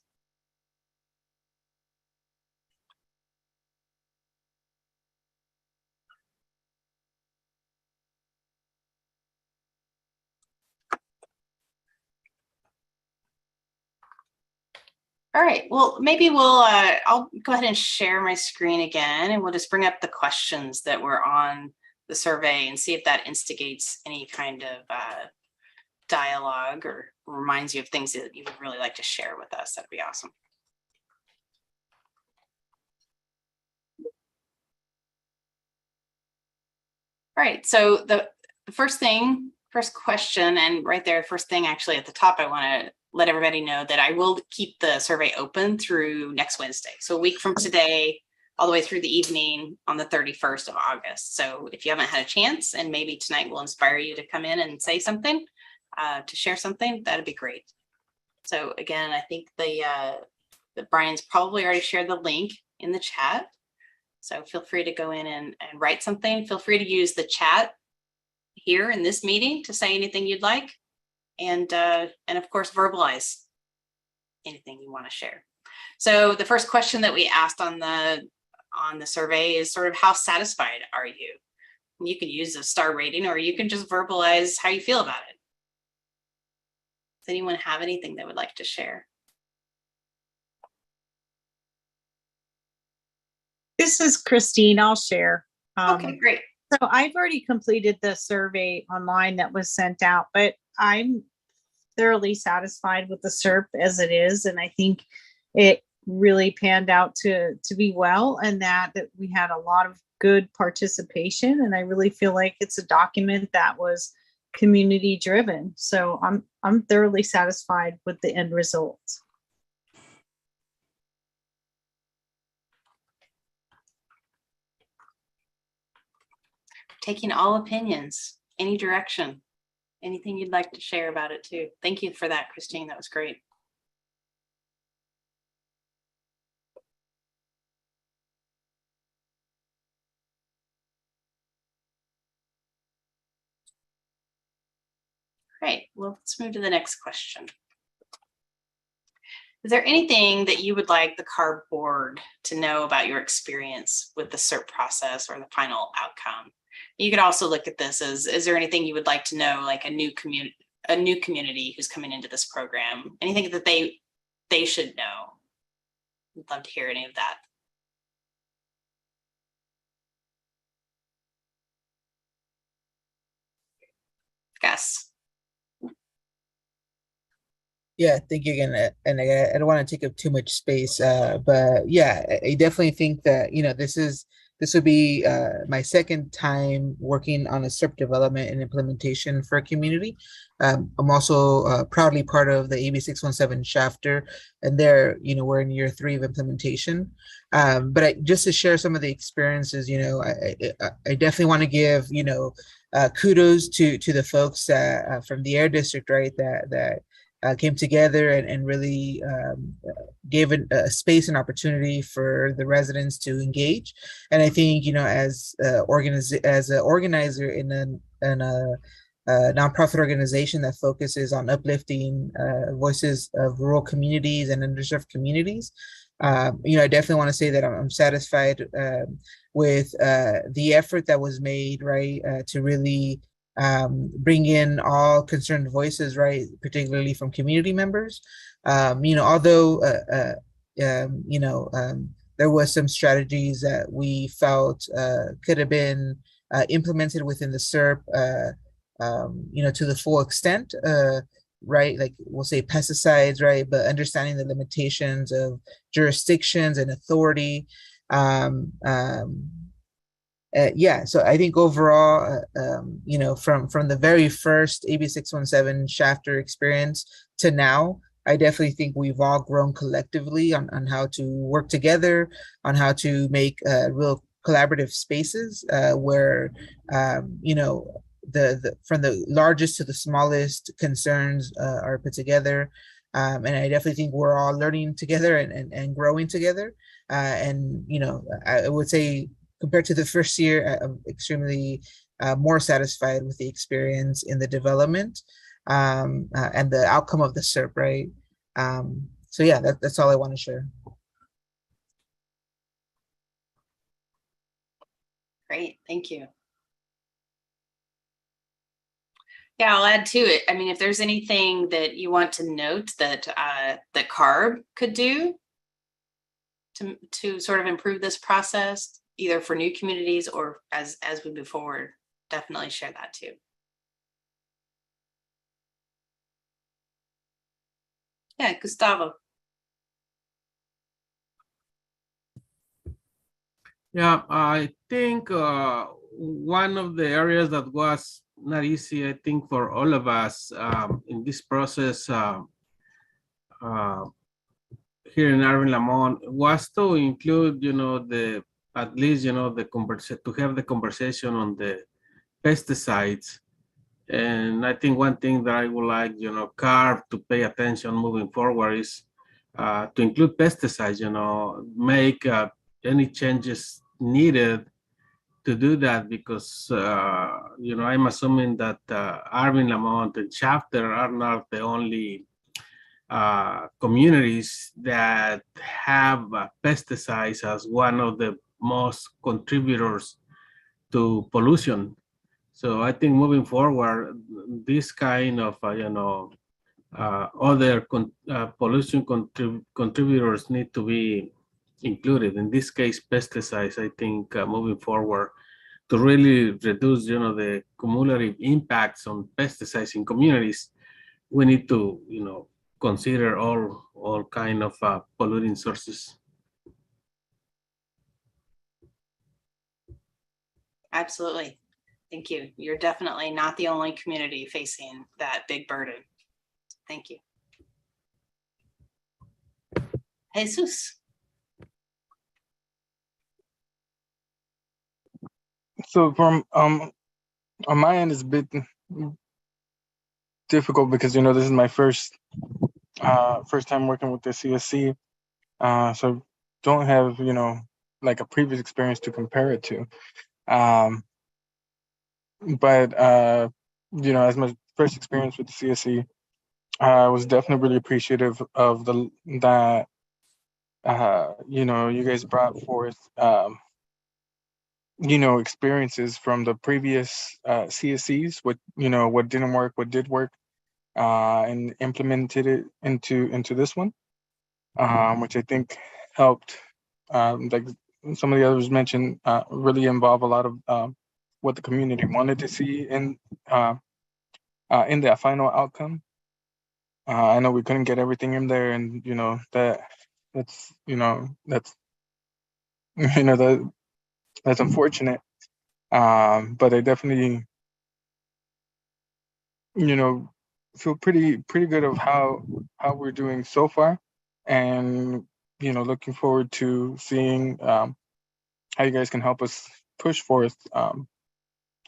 All right, well, maybe I'll go ahead and share my screen again, and we'll just bring up the questions that were on the survey and see if that instigates any kind of dialogue or reminds you of things that you would really like to share with us. That'd be awesome. All right, so the first question, and right there, first thing actually at the top, I want to let everybody know that I will keep the survey open through next Wednesday. So a week from today, all the way through the evening on the 31st of August. So if you haven't had a chance, and maybe tonight will inspire you to come in and say something, to share something, that'd be great. So again, I think that Brian's probably already shared the link in the chat. So feel free to go in and write something. Feel free to use the chat here in this meeting to say anything you'd like. And of course, verbalize anything you want to share. So the first question that we asked on the survey is sort of, how satisfied are you? And you can use a star rating, or you can just verbalize how you feel about it. Does anyone have anything they would like to share? This is Christine. I'll share. Okay, great. So I've already completed the survey online that was sent out, but I'm thoroughly satisfied with the SERP as it is. And I think it really panned out to be well, and that we had a lot of good participation. And I really feel like it's a document that was community driven. So I'm thoroughly satisfied with the end result. Taking all opinions, any direction, anything you'd like to share about it too. Thank you for that, Christine. That was great. Great. Well, let's move to the next question. Is there anything that you would like the CARB board to know about your experience with the SERP process or the final outcome? You could also look at this as, is there anything you would like to know, like a new community who's coming into this program? Anything that they should know? I'd love to hear any of that. Gus. Yeah, thank you again. And I don't want to take up too much space, but yeah, I definitely think that, this would be my second time working on a SERP development and implementation for a community. I'm also proudly part of the AB 617 chapter, and there, we're in year 3 of implementation. But just to share some of the experiences, I definitely want to give, kudos to the folks from the Air District, right, that came together and really gave a space and opportunity for the residents to engage. And I think, as an organizer in a nonprofit organization that focuses on uplifting voices of rural communities and underserved communities, I definitely want to say that I'm satisfied with the effort that was made, right, to really bring in all concerned voices, right, particularly from community members. Although there was some strategies that we felt could have been implemented within the SERP, to the full extent, right? Like we'll say pesticides, right? But understanding the limitations of jurisdictions and authority. So I think overall, from the very first AB 617 chapter experience to now, I definitely think we've all grown collectively on how to work together, on how to make real collaborative spaces where, from the largest to the smallest concerns are put together. And I definitely think we're all learning together and growing together. I would say, compared to the first year, I'm extremely more satisfied with the experience in the development and the outcome of the SERP, right? So yeah, that's all I want to share. Great, thank you. Yeah, I'll add to it. I mean, if there's anything that you want to note that that CARB could do to sort of improve this process, either for new communities or as we move forward, definitely share that too. Yeah, Gustavo. Yeah, I think one of the areas that was not easy, I think, for all of us in this process here in Arvin Lamont was to include, at least, to have the conversation on the pesticides. And I think one thing that I would like, CARB to pay attention moving forward is to include pesticides, make any changes needed to do that, because, I'm assuming that Arvin, Lamont, and Chapter are not the only communities that have pesticides as one of the most contributors to pollution. So I think moving forward, this kind of, other pollution contributors need to be included. In this case, pesticides, I think, moving forward, to really reduce, the cumulative impacts on pesticides in communities, we need to, consider all kind of polluting sources. Absolutely. Thank you. You're definitely not the only community facing that big burden. Thank you. Jesus. So from on my end, it's a bit difficult because this is my first time working with the CSC, so don't have like a previous experience to compare it to. But as my first experience with the CSC, I was definitely really appreciative of that you guys brought forth experiences from the previous CSCs, what didn't work, what did work, and implemented it into this one, which I think helped, like some of the others mentioned, really involve a lot of what the community wanted to see in that final outcome. I know we couldn't get everything in there, and that's that's unfortunate. But I definitely feel pretty good of how we're doing so far, and looking forward to seeing how you guys can help us push forth on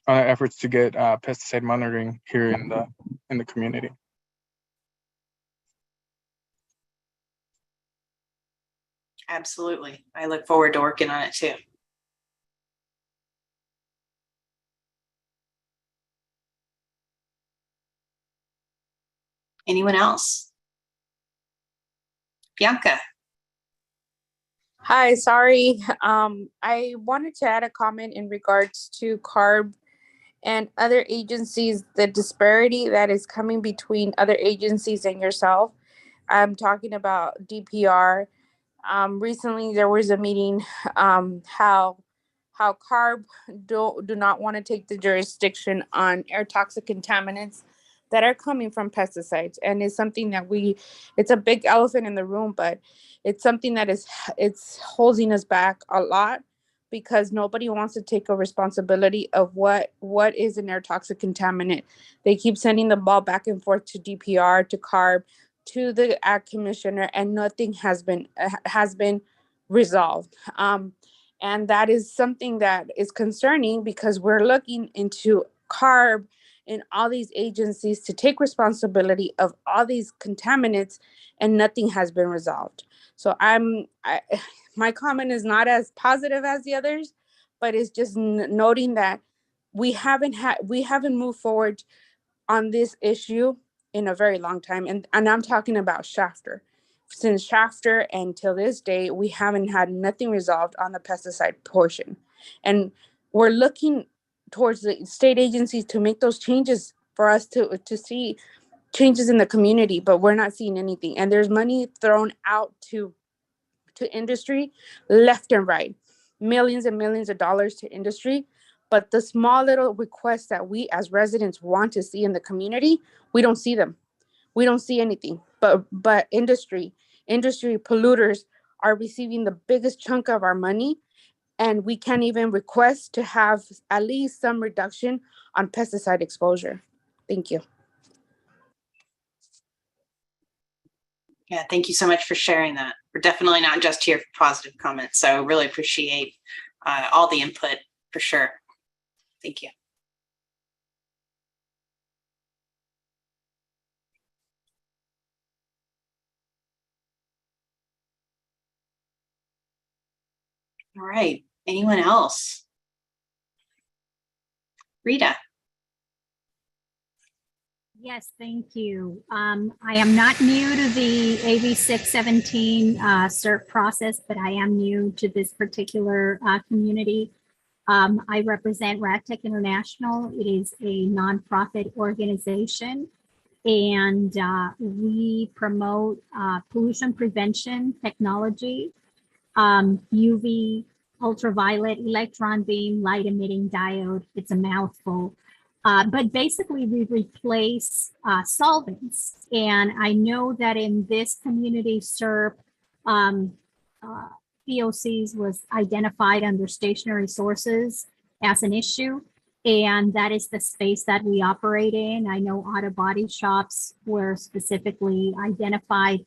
our efforts to get pesticide monitoring here in the community. Absolutely. I look forward to working on it too. Anyone else? Bianca. Hi, sorry. I wanted to add a comment in regards to CARB and other agencies, the disparity that is coming between other agencies and yourself. I'm talking about DPR. Recently there was a meeting, how CARB do not want to take the jurisdiction on air toxic contaminants that are coming from pesticides. And it's something that it's a big elephant in the room, but it's something that it's holding us back a lot, because nobody wants to take a responsibility of what is an air toxic contaminant. They keep sending the ball back and forth to DPR, to CARB, to the Ag Commissioner, and nothing has been resolved. And that is something that is concerning, because we're looking into CARB and all these agencies to take responsibility of all these contaminants, and nothing has been resolved. So my comment is not as positive as the others, but it's just noting that we haven't moved forward on this issue in a very long time. And I'm talking about Shafter. Since Shafter until this day, we haven't had nothing resolved on the pesticide portion. And we're looking towards the state agencies to make those changes for us to see changes in the community, but we're not seeing anything. And there's money thrown out to industry left and right, millions and millions of dollars to industry. But the small little requests that we as residents want to see in the community, we don't see them. We don't see anything. But industry polluters are receiving the biggest chunk of our money, and we can't even request to have at least some reduction on pesticide exposure. Thank you. Yeah, thank you so much for sharing that. We're definitely not just here for positive comments, so really appreciate all the input for sure. Thank you. All right, anyone else? Rita. Yes, thank you. I am not new to the AB 617 CERT process, but I am new to this particular community. I represent RadTech International. It is a nonprofit organization, and we promote pollution prevention technology, UV, ultraviolet, electron beam, light emitting diode. It's a mouthful. But basically, we replace solvents. And I know that in this community CERP, POCs was identified under stationary sources as an issue. And that is the space that we operate in. I know auto body shops were specifically identified.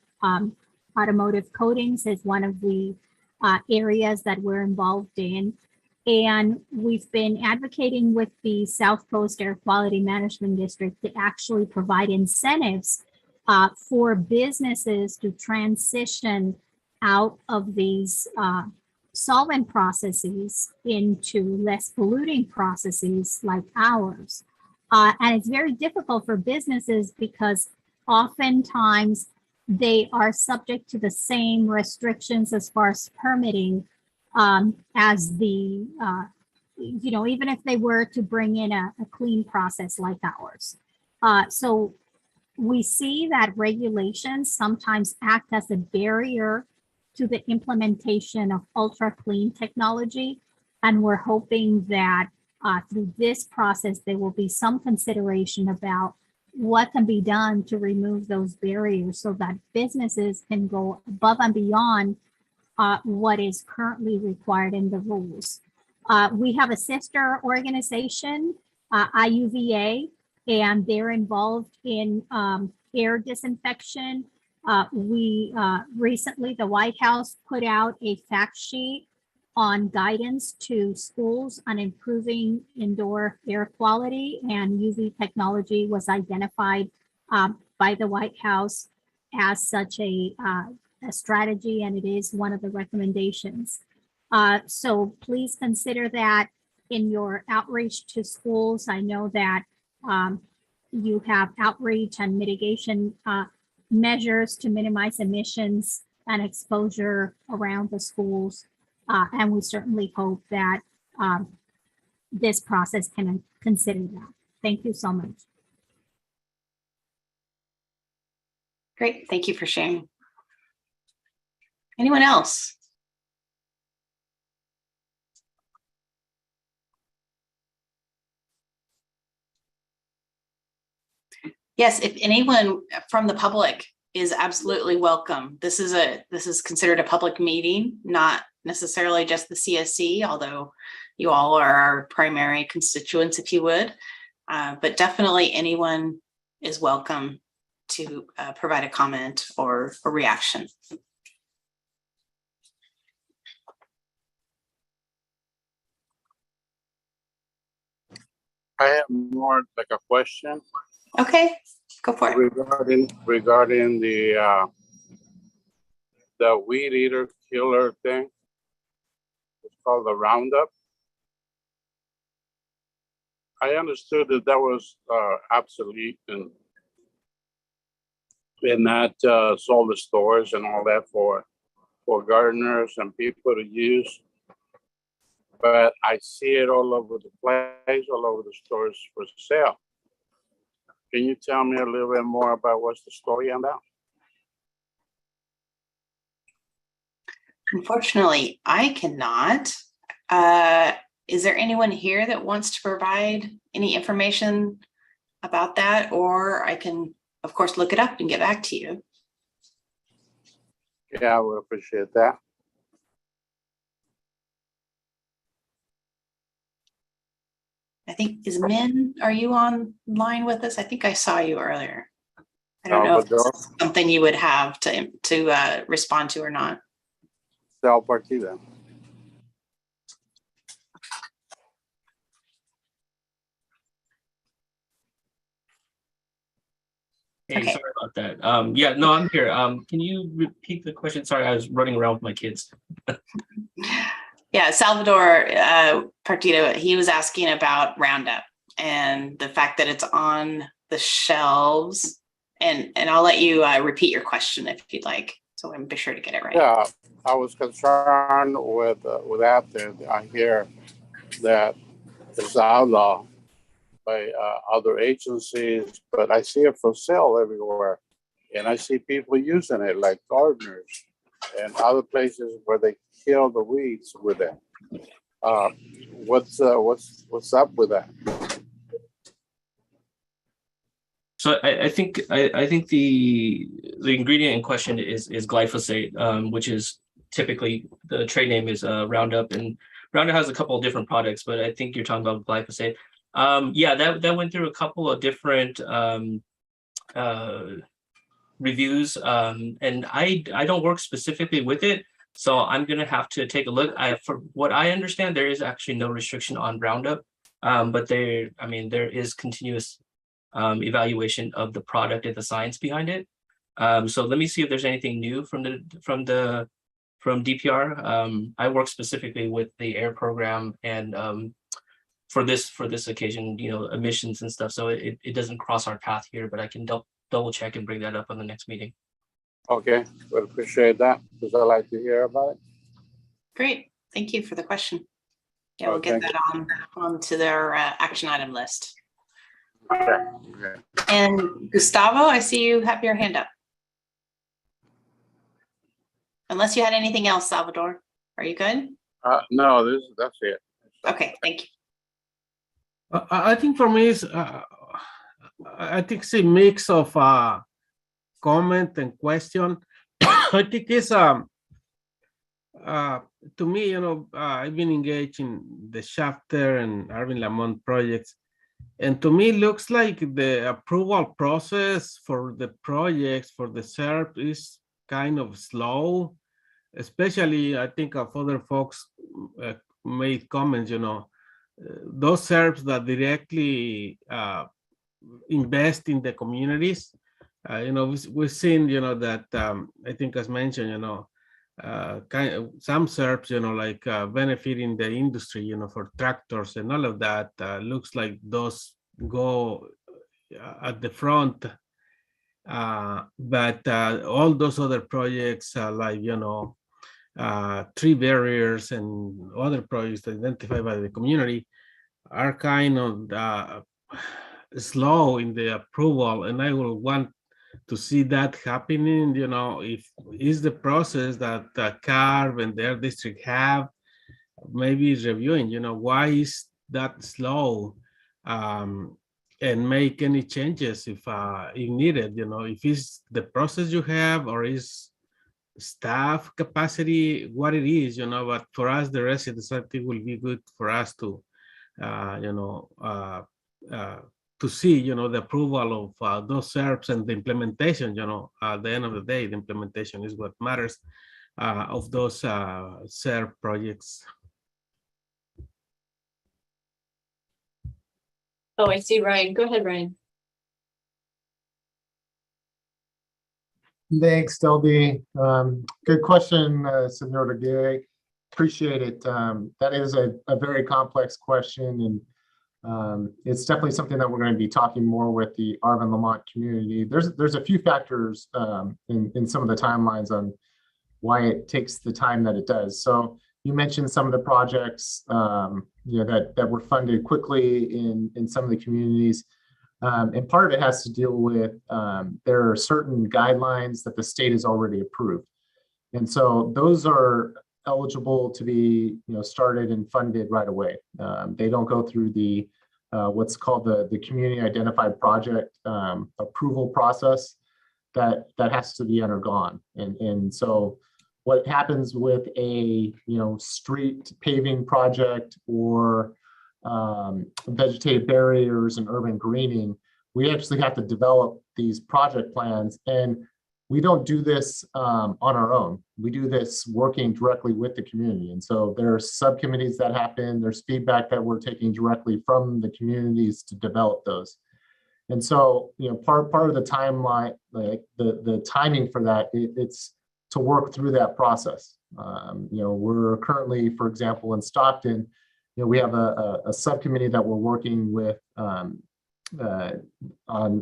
Automotive coatings is one of the areas that we're involved in. And we've been advocating with the South Coast Air Quality Management District to actually provide incentives for businesses to transition out of these solvent processes into less polluting processes like ours. And it's very difficult for businesses because oftentimes they are subject to the same restrictions as far as permitting as the, even if they were to bring in a clean process like ours. So we see that regulations sometimes act as a barrier to the implementation of ultra clean technology. And we're hoping that through this process, there will be some consideration about what can be done to remove those barriers so that businesses can go above and beyond what is currently required in the rules. We have a sister organization, IUVA, and they're involved in air disinfection. Recently, the White House put out a fact sheet on guidance to schools on improving indoor air quality, and UV technology was identified by the White House as such a strategy, and it is one of the recommendations. So please consider that in your outreach to schools. I know that you have outreach and mitigation measures to minimize emissions and exposure around the schools. And we certainly hope that this process can consider that. Thank you so much. Great, thank you for sharing. Anyone else? Yes, if anyone from the public is absolutely welcome. This is considered a public meeting, not necessarily just the CSC, although you all are our primary constituents, if you would. But definitely anyone is welcome to provide a comment or a reaction. I have more like a question. Okay, go for it. Regarding the weed eater killer thing. It's called the Roundup. I understood that was obsolete and not sold to stores and all that for gardeners and people to use. But I see it all over the place, all over the stores for sale. Can you tell me a little bit more about what's the story on that? Unfortunately, I cannot. Is there anyone here that wants to provide any information about that? Or I can, of course, look it up and get back to you. Yeah, I would appreciate that. I think, is Min, are you online with us? I think I saw you earlier. I don't know if it's something you would have to respond to or not. Sal Partida. Hey, Okay. sorry about that. Yeah, no, I'm here. Can you repeat the question? Sorry, I was running around with my kids. Yeah, Salvador Partida, he was asking about Roundup and the fact that it's on the shelves. And I'll let you repeat your question if you'd like, so I'm be sure to get it right. Yeah, I was concerned with that. I hear that it's outlawed by other agencies, but I see it for sale everywhere. And I see people using it like gardeners and other places where they kill the weeds with it. What's up with that? So I think the ingredient in question is glyphosate, which is typically the trade name is Roundup, and Roundup has a couple of different products, but I think you're talking about glyphosate. Yeah, that went through a couple of different reviews, and I don't work specifically with it, so I'm gonna have to take a look. For what I understand, there is actually no restriction on Roundup, but there is continuous evaluation of the product and the science behind it. So let me see if there's anything new from DPR. I work specifically with the AIR program, and for this occasion, emissions and stuff. So it doesn't cross our path here, but I can double check and bring that up on the next meeting. Okay, would appreciate that because I like to hear about it. Great, thank you for the question. Yeah, we'll get that onto their action item list. Okay. And Gustavo, I see you have your hand up. Unless you had anything else, Salvador, are you good? No, that's it. Okay, thank you. I think for me, I think it's a mix of comment and question. I think it's to me, I've been engaged in the chapter and Arvin Lamont projects, and to me, it looks like the approval process for the projects for the SERP is kind of slow. Especially, I think of other folks made comments. Those SERPs that directly invest in the communities. We've seen, that I think as mentioned, some SERPs, like benefiting the industry, for tractors and all of that. Looks like those go at the front, but all those other projects, like tree barriers and other projects identified by the community, are kind of slow in the approval, and I will want to see that happening. If is the process that CARB and their district have, maybe reviewing, why is that slow, and make any changes if needed. If it's the process you have or is staff capacity, what it is, but for us, the residents, I think will be good for us to see, the approval of those SERPs and the implementation. At the end of the day, the implementation is what matters of those SERP projects. Oh, I see Ryan. Go ahead, Ryan. Thanks, Delby. Good question, Senor Gay. Appreciate it. That is a very complex question, and it's definitely something that we're going to be talking more with the Arvin Lamont community. There's a few factors in some of the timelines on why it takes the time that it does. So you mentioned some of the projects that were funded quickly in some of the communities. And part of it has to deal with there are certain guidelines that the state has already approved. And so those are eligible to be started and funded right away. They don't go through the what's called the community identified project approval process that has to be undergone. And so what happens with a street paving project or vegetative barriers and urban greening, we actually have to develop these project plans, and we don't do this on our own. We do this working directly with the community. And so there are subcommittees that happen. There's feedback that we're taking directly from the communities to develop those. And so, part of the timeline, like the timing for that, it's to work through that process. We're currently, for example, in Stockton, we have a subcommittee that we're working with on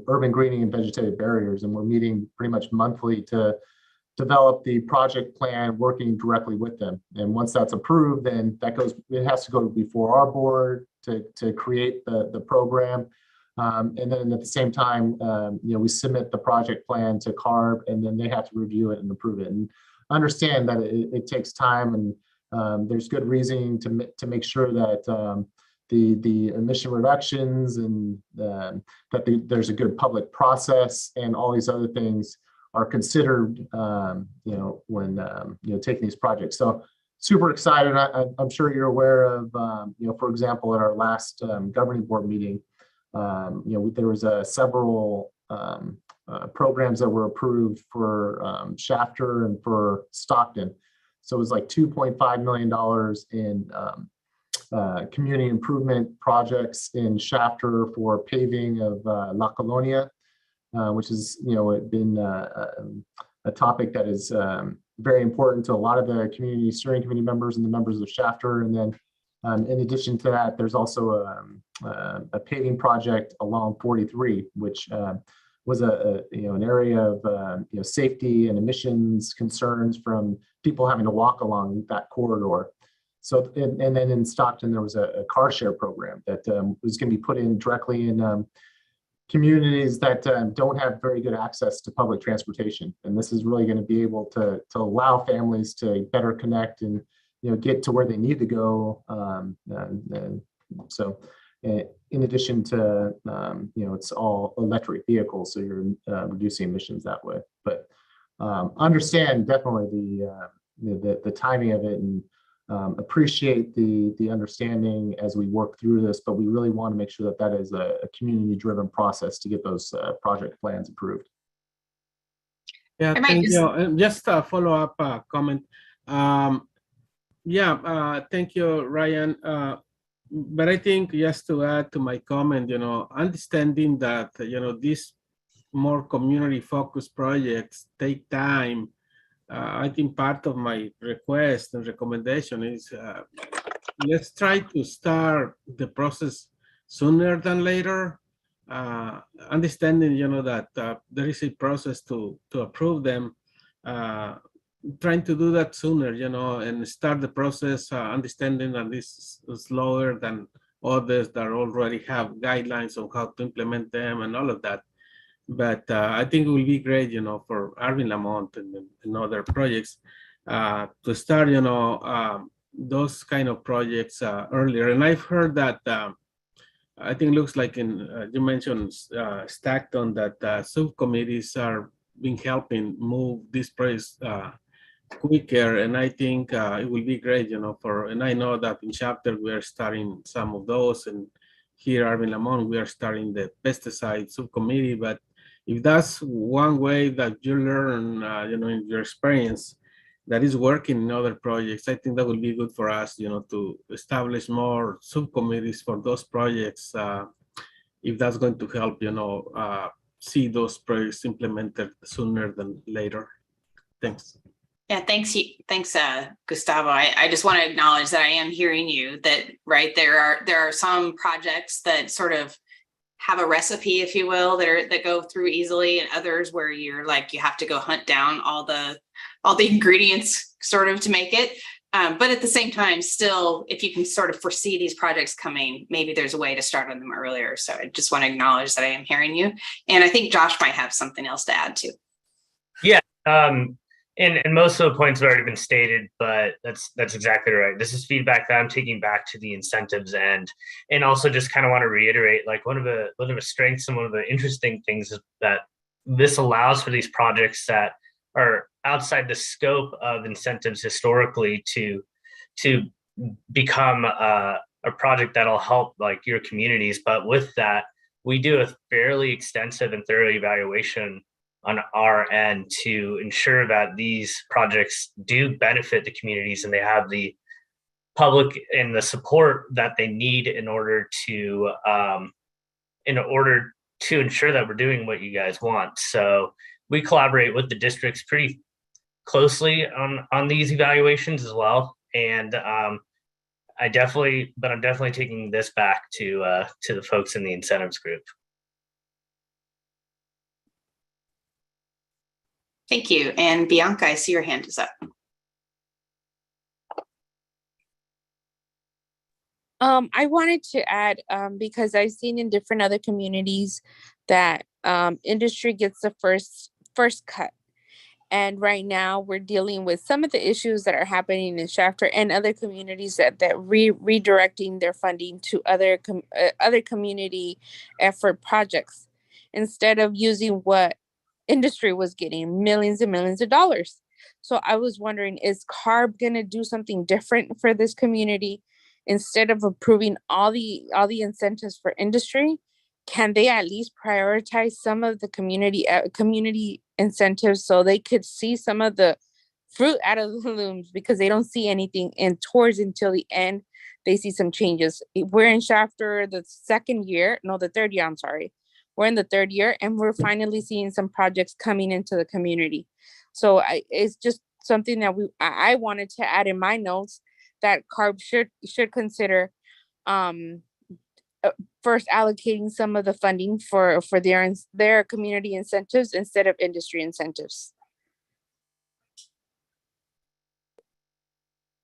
urban greening and vegetative barriers, and we're meeting pretty much monthly to develop the project plan, working directly with them. And once that's approved, then it has to go before our board to create the program. And then at the same time, we submit the project plan to CARB, and then they have to review it and approve it. And understand that it takes time, and there's good reasoning to make sure that the emission reductions and that there's a good public process and all these other things are considered, when taking these projects. So super excited. I'm sure you're aware of, for example, at our last governing board meeting, there was several programs that were approved for Shafter and for Stockton. So it was like $2.5 million in community improvement projects in Shafter for paving of La Colonia, which is been a topic that is very important to a lot of the community steering committee members and the members of Shafter. And then in addition to that, there's also a paving project along 43, which was an area of safety and emissions concerns from people having to walk along that corridor. So and then in Stockton, there was a car share program that was going to be put in directly in communities that don't have very good access to public transportation. And this is really going to be able to allow families to better connect and get to where they need to go. So in addition to, it's all electric vehicles, so you're reducing emissions that way. But understand definitely the timing of it, and appreciate the understanding as we work through this. But we really want to make sure that is a community-driven process to get those project plans approved. Yeah, thank you. And just a follow-up comment. Thank you, Ryan. But I think just to add to my comment, understanding that, these more community-focused projects take time. I think part of my request and recommendation is let's try to start the process sooner than later. Understanding, that there is a process to approve them. Trying to do that sooner, and start the process, understanding that this is slower than others that already have guidelines on how to implement them and all of that. But I think it will be great, for Arvin, Lamont and other projects to start, those kind of projects earlier. And I've heard that I think it looks like you mentioned Stockton, that subcommittees are been helping move these projects quicker, and I think it will be great, and I know that in Chapter we are starting some of those, and here Arvin, Lamont, we are starting the Pesticide Subcommittee. But if that's one way that you learn, in your experience, that is working in other projects, I think that will be good for us, to establish more subcommittees for those projects, if that's going to help, see those projects implemented sooner than later. Thanks. Yeah, thanks, Gustavo. I just want to acknowledge that I am hearing you, that, right, there are some projects that sort of have a recipe, if you will, that go through easily, and others where you're like, you have to go hunt down all the ingredients sort of to make it. But at the same time, still, if you can sort of foresee these projects coming, maybe there's a way to start on them earlier. So I just want to acknowledge that I am hearing you. And I think Josh might have something else to add too. Yeah. And most of the points have already been stated, but that's exactly right. This is feedback that I'm taking back to the incentives and also just kind of want to reiterate, like one of the strengths and one of the interesting things is that this allows for these projects that are outside the scope of incentives historically to become a project that'll help like your communities. But with that, we do a fairly extensive and thorough evaluation on our end to ensure that these projects do benefit the communities and they have the public and the support that they need in order to ensure that we're doing what you guys want. So we collaborate with the districts pretty closely on these evaluations as well. And I'm definitely taking this back to the folks in the incentives group. Thank you. And Bianca, I see your hand is up. I wanted to add, because I've seen in different other communities that industry gets the first cut. And right now we're dealing with some of the issues that are happening in Shafter and other communities that redirecting their funding to other community effort projects instead of using what industry was getting, millions and millions of dollars. So I was wondering, is CARB going to do something different for this community? Instead of approving all the incentives for industry, can they at least prioritize some of the community incentives so they could see some of the fruit out of the looms, because they don't see anything until the end they see some changes. We're in Shafter the third year, I'm sorry. We're in the third year and we're finally seeing some projects coming into the community. So it's just something that I wanted to add in my notes, that CARB should consider first allocating some of the funding for their community incentives instead of industry incentives.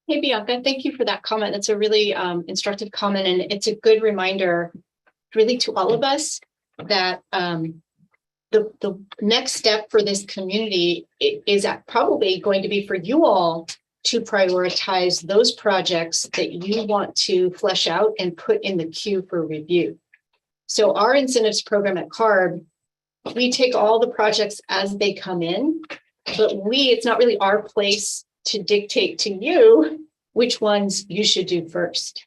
Hey, Bianca, thank you for that comment. It's a really instructive comment, and it's a good reminder really to all of us that the next step for this community is probably going to be for you all to prioritize those projects that you want to flesh out and put in the queue for review. So our incentives program at CARB, we take all the projects as they come in, but it's not really our place to dictate to you which ones you should do first.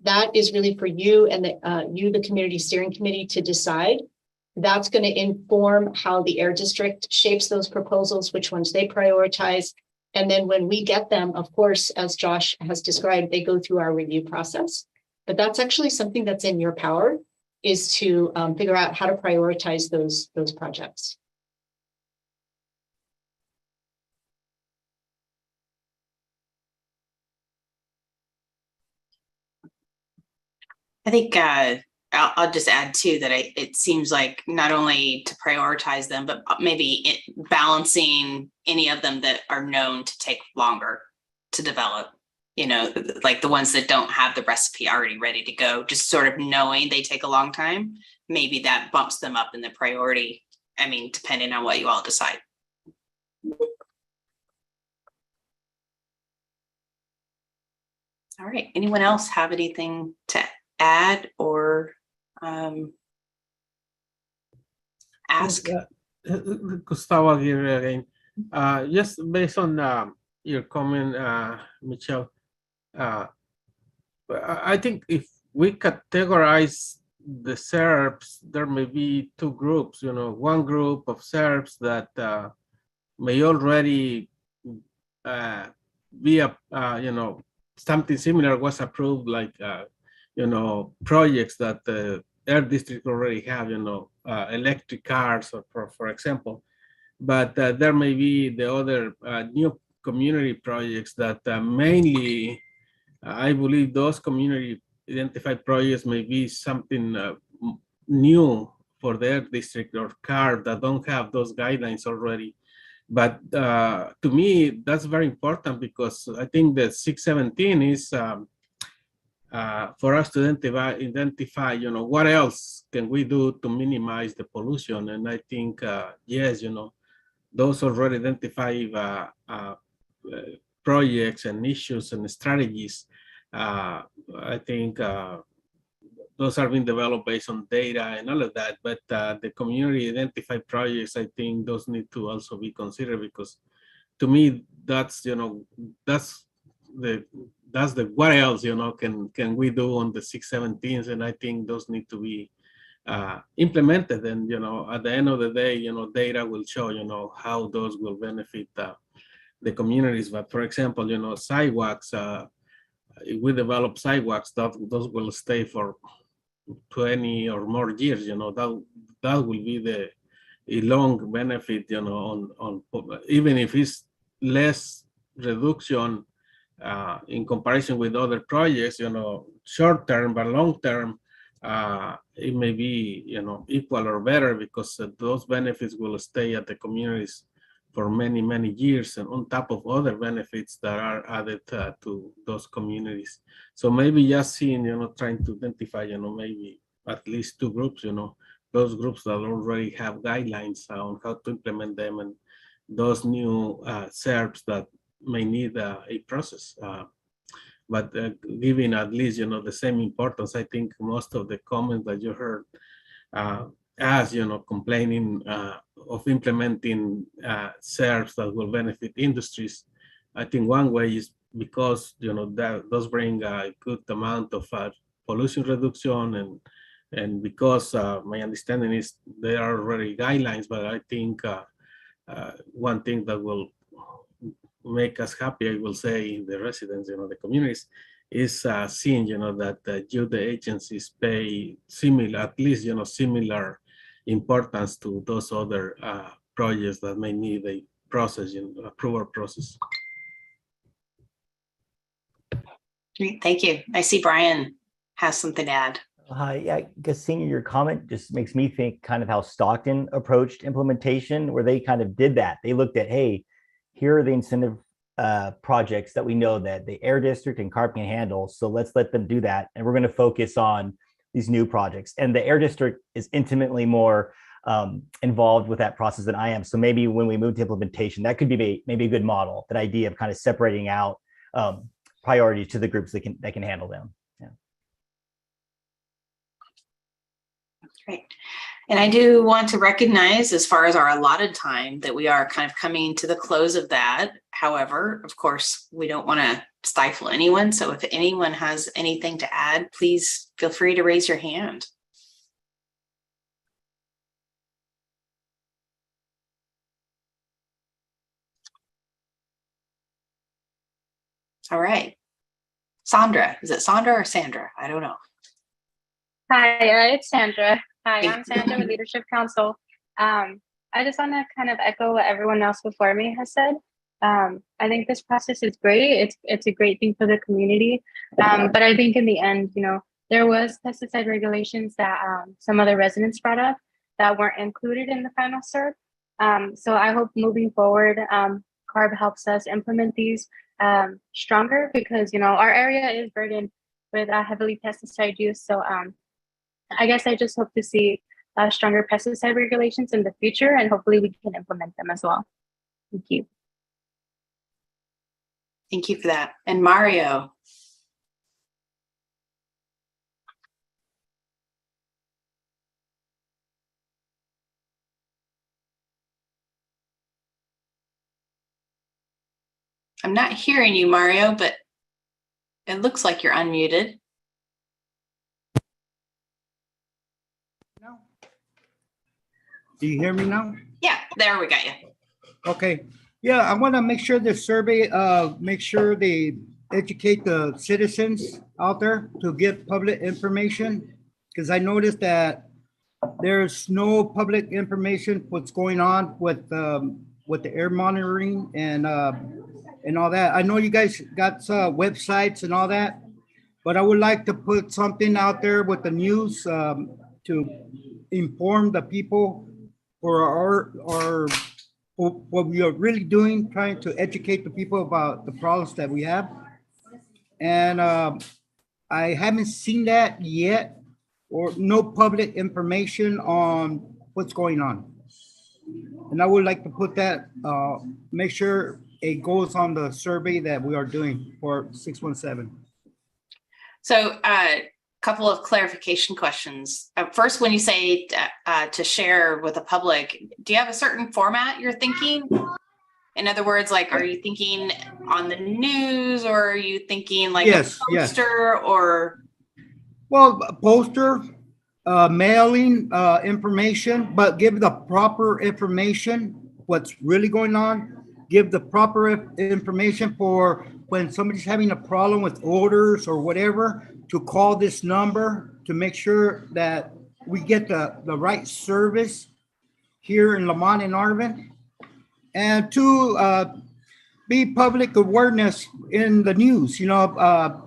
That is really for you and the community steering committee to decide. That's going to inform how the Air District shapes those proposals, which ones they prioritize. And then when we get them, of course, as Josh has described, they go through our review process. But that's actually something that's in your power, is to figure out how to prioritize those projects. I think I'll just add too that it seems like not only to prioritize them, but maybe balancing any of them that are known to take longer to develop, like the ones that don't have the recipe already ready to go, just sort of knowing they take a long time, maybe that bumps them up in the priority. I mean, depending on what you all decide. All right, anyone else have anything to add or ask? Gustavo here again. Just based on your comment, Michelle, I think if we categorize the SERPs, there may be two groups. One group of SERPs that may already be something similar was approved, like projects that the Air District already have, electric cars, for example. But there may be the other new community projects that mainly, I believe those community identified projects may be something new for the Air District or CARB that don't have those guidelines already. But to me, that's very important because I think that 617 is for us to identify, you know, what else can we do to minimize the pollution? And I think, yes, you know, those already identified projects and issues and strategies, I think those are being developed based on data and all of that. But the community identified projects, I think those need to also be considered, because to me, that's, you know, that's the what else, you know, can we do on the 617s? And I think those need to be implemented. And, you know, at the end of the day, you know, data will show, you know, how those will benefit the communities. But for example, you know, sidewalks, if we develop sidewalks, those will stay for 20 or more years, you know, that will be a long benefit, you know, on even if it's less reduction in comparison with other projects, you know, short term, but long term, it may be, you know, equal or better, because those benefits will stay at the communities for many, many years, and on top of other benefits that are added to those communities. So maybe just seeing, you know, trying to identify, you know, maybe at least 2 groups, you know, those groups that already have guidelines on how to implement them, and those new SERPs that may need a process. But giving at least, you know, the same importance. I think most of the comments that you heard as, you know, complaining of implementing SERPs that will benefit industries, I think one way is because, you know, that does bring a good amount of pollution reduction, and because my understanding is there are already guidelines. But I think one thing that will make us happy, I will say, the residents, you know, the communities, is seeing, you know, that the agencies pay similar, at least, you know, similar importance to those other projects that may need a process, you know, approval process. Great, thank you. I see Brian has something to add. Hi, yeah, I guess seeing your comment just makes me think kind of how Stockton approached implementation, where they kind of did that. They looked at, hey, here are the incentive projects that we know that the Air District and CARB can handle, so let's let them do that, and we're going to focus on these new projects. And the Air District is intimately more involved with that process than I am. So maybe when we move to implementation, that could be maybe a good model, that idea of kind of separating out priorities to the groups that can handle them. Yeah. That's great. And I do want to recognize, as far as our allotted time, that we are kind of coming to the close of that. However, of course, we don't want to stifle anyone. So if anyone has anything to add, please feel free to raise your hand. All right. Sandra, is it Sandra or Sandra? I don't know. Hi, it's Sandra. Hi, I'm Sandra with Leadership Council. I just want to kind of echo what everyone else before me has said. I think this process is great. It's a great thing for the community. But I think in the end, you know, there was pesticide regulations that some other residents brought up that weren't included in the final SERP. So I hope moving forward, CARB helps us implement these stronger, because, you know, our area is burdened with heavily pesticide use. So I guess I just hope to see stronger pesticide regulations in the future, and hopefully we can implement them as well. Thank you. Thank you for that. And Mario. I'm not hearing you, Mario, but it looks like you're unmuted. Do you hear me now? Yeah, there we got you. Okay. Yeah, I want to make sure the survey, make sure they educate the citizens out there to get public information, because I noticed that there's no public information what's going on with the air monitoring and all that. I know you guys got websites and all that, but I would like to put something out there with the news to inform the people for our what we are really doing, trying to educate the people about the problems that we have. And I haven't seen that yet, or no public information on what's going on. And I would like to put that, make sure it goes on the survey that we are doing for 617. So a couple of clarification questions. First, when you say to share with the public, do you have a certain format you're thinking? In other words, like, are you thinking on the news, or are you thinking like a poster or? Well, a poster, mailing information, but give the proper information, what's really going on. Give the proper information for when somebody's having a problem with orders or whatever, to call this number to make sure that we get the right service here in Lamont and Arvin. And to be public awareness in the news,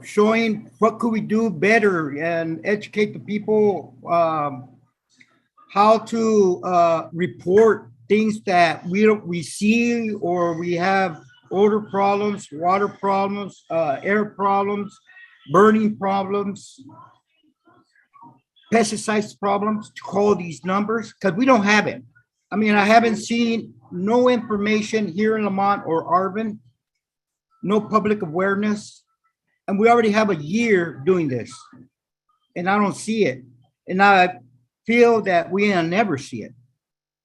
showing what could we do better and educate the people how to report things that we see, or we have odor problems, water problems, air problems, burning problems, pesticides problems, to call these numbers, because we don't have it. I mean, I haven't seen no information here in Lamont or Arvin, no public awareness, and we already have a year doing this, and I don't see it. And I feel that we'll never see it.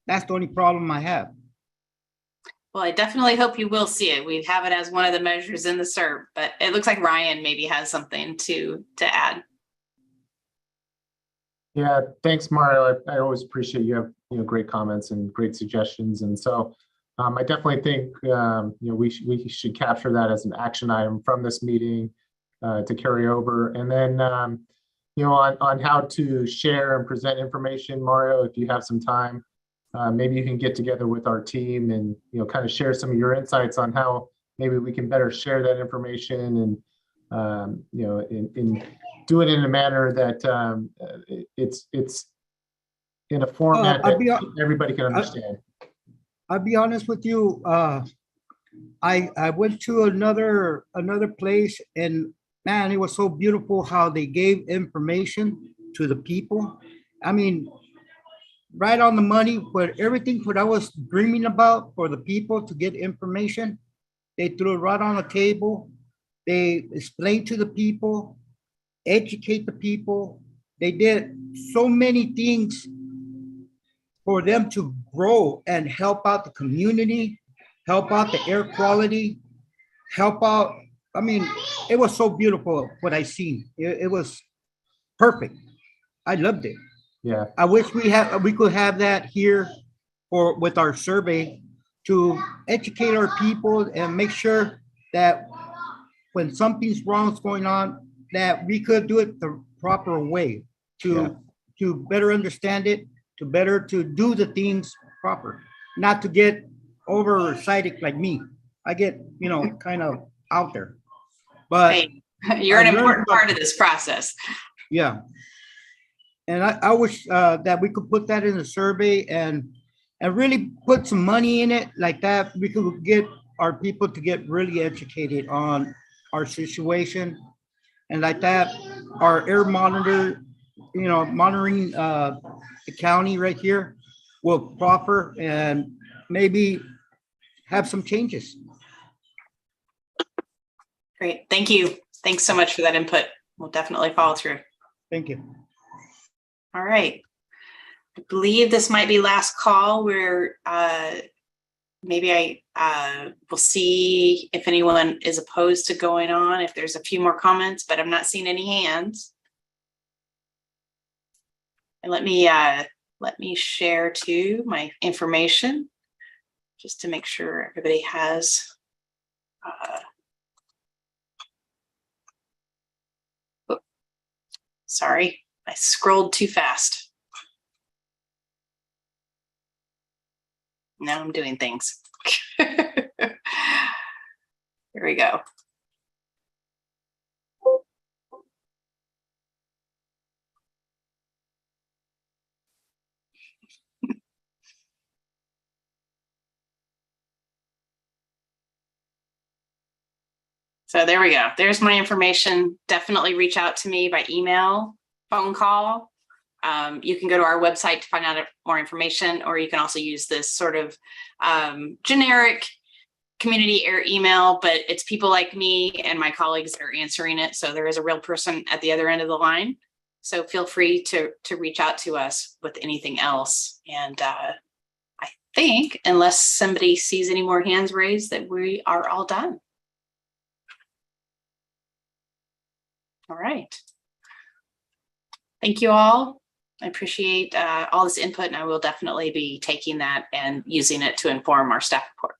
That's the only problem I have. Well, I definitely hope you will see it. We have it as one of the measures in the SERP, but it looks like Ryan maybe has something to add. Yeah, thanks, Mario. I always appreciate you have great comments and great suggestions, and so I definitely think we should capture that as an action item from this meeting to carry over, and then on how to share and present information, Mario, if you have some time, maybe you can get together with our team and kind of share some of your insights on how maybe we can better share that information, and do it in a manner that it's in a format that everybody can understand. I'll be honest with you. I went to another place, and man, it was so beautiful how they gave information to the people. I mean, right on the money, but everything what I was dreaming about for the people to get information, they threw it right on the table. They explained to the people, educate the people. They did so many things for them to grow and help out the community, help out the air quality, help out. I mean, it was so beautiful what I seen. It was perfect. I loved it. Yeah. I wish we could have that here with our survey to educate our people and make sure that when something's wrong is going on, that we could do it the proper way to better understand it, to do the things proper, not to get oversighted like me. I get, kind of out there. But hey, you're an important part of this process. Yeah. And I wish that we could put that in the survey and really put some money in it like that. We could get our people to get really educated on our situation, and like that, our air monitor, monitoring the county right here will proper and maybe have some changes. Great, thank you. Thanks so much for that input. We'll definitely follow through. Thank you. All right. I believe this might be last call where maybe I will see if anyone is opposed to going on, if there's a few more comments, but I'm not seeing any hands. And let me share too my information just to make sure everybody has sorry, I scrolled too fast. Now I'm doing things. Here we go. So there we go. There's my information. Definitely reach out to me by email, phone call. You can go to our website to find out more information, or you can also use this sort of generic community air email, but it's people like me and my colleagues that are answering it. So there is a real person at the other end of the line. So feel free to reach out to us with anything else. And I think, unless somebody sees any more hands raised, that we are all done. All right. Thank you all. I appreciate all this input, and I will definitely be taking that and using it to inform our staff report.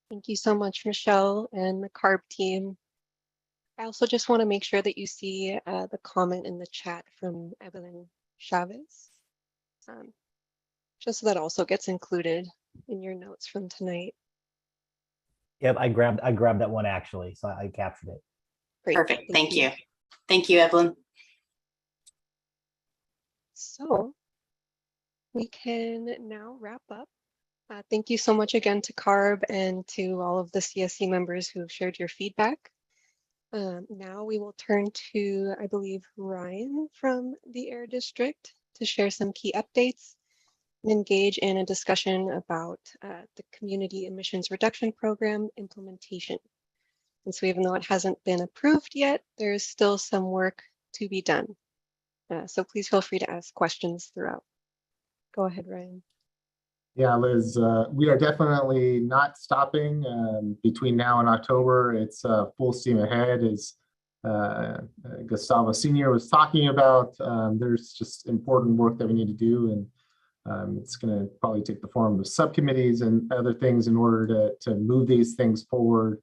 Thank you so much, Michelle and the CARB team. I also just want to make sure that you see the comment in the chat from Evelyn Chavez, just so that also gets included in your notes from tonight. Yep, I grabbed that one actually, so I captured it. Great. Perfect. Thank you. Thank you, Evelyn. So we can now wrap up. Thank you so much again to CARB and to all of the CSC members who have shared your feedback. Now we will turn to, I believe, Ryan from the Air District to share some key updates and engage in a discussion about the Community Emissions Reduction Program implementation. And so even though it hasn't been approved yet, there is still some work to be done. So please feel free to ask questions throughout. Go ahead, Ryan. Yeah, Liz, we are definitely not stopping between now and October. It's full steam ahead, as Gustavo Sr. was talking about. There's just important work that we need to do, and it's going to probably take the form of subcommittees and other things in order to move these things forward.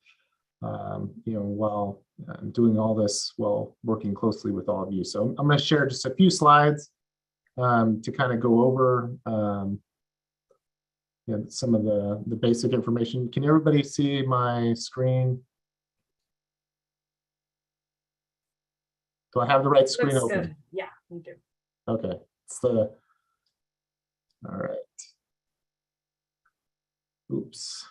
While doing all this, while working closely with all of you. So I'm going to share just a few slides to kind of go over some of the basic information. Can everybody see my screen? Do I have the right screen Looks open? good. Yeah, you do. Okay, all right. Oops.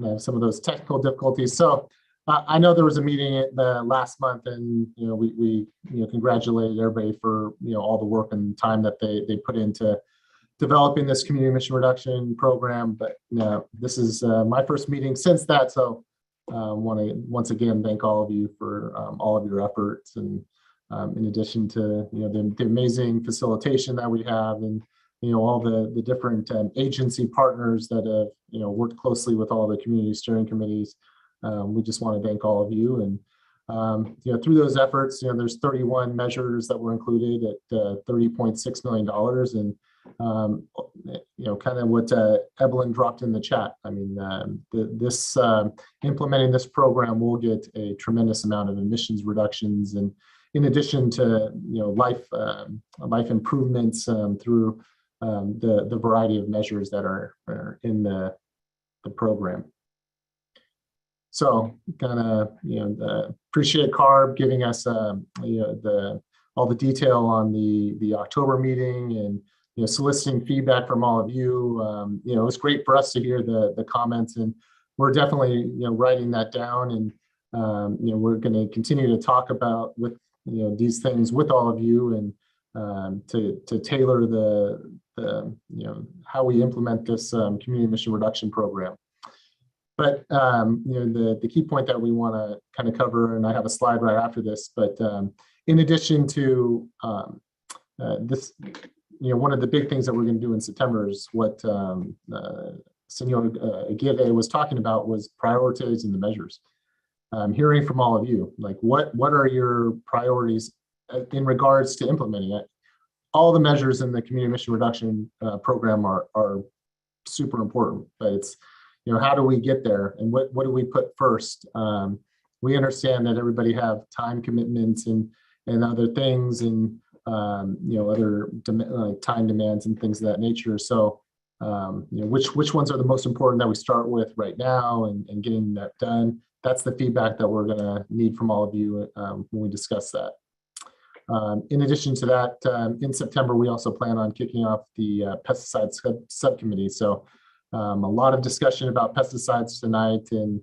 I have some of those technical difficulties. So I know there was a meeting last month, and we congratulated everybody for all the work and time that they put into developing this community emission reduction program. But this is my first meeting since that, so I want to once again thank all of you for all of your efforts, and in addition to the amazing facilitation that we have, and all the different agency partners that have worked closely with all the community steering committees. We just want to thank all of you, and through those efforts, there's 31 measures that were included at $30.6 million, and kind of what Evelyn dropped in the chat. I mean, implementing this program will get a tremendous amount of emissions reductions, and in addition to life improvements through the variety of measures that are in the program. So kind of appreciate CARB giving us all the detail on the October meeting, and soliciting feedback from all of you. It was great for us to hear the comments, and we're definitely writing that down, and we're going to continue to talk about these things with all of you, and to tailor the how we implement this community emission reduction program. But the key point that we want to kind of cover, and I have a slide right after this, but in addition to this, one of the big things that we're going to do in September is what Senor Aguirre was talking about, was prioritizing the measures. Hearing from all of you, like what are your priorities in regards to implementing it? All the measures in the community emission reduction program are super important, but it's how do we get there, and what do we put first? We understand that everybody have time commitments and other things, and other time demands and things of that nature. So which ones are the most important that we start with right now, and getting that done? That's the feedback that we're going to need from all of you when we discuss that. In addition to that, in September, we also plan on kicking off the Pesticide Subcommittee. So A lot of discussion about pesticides tonight, and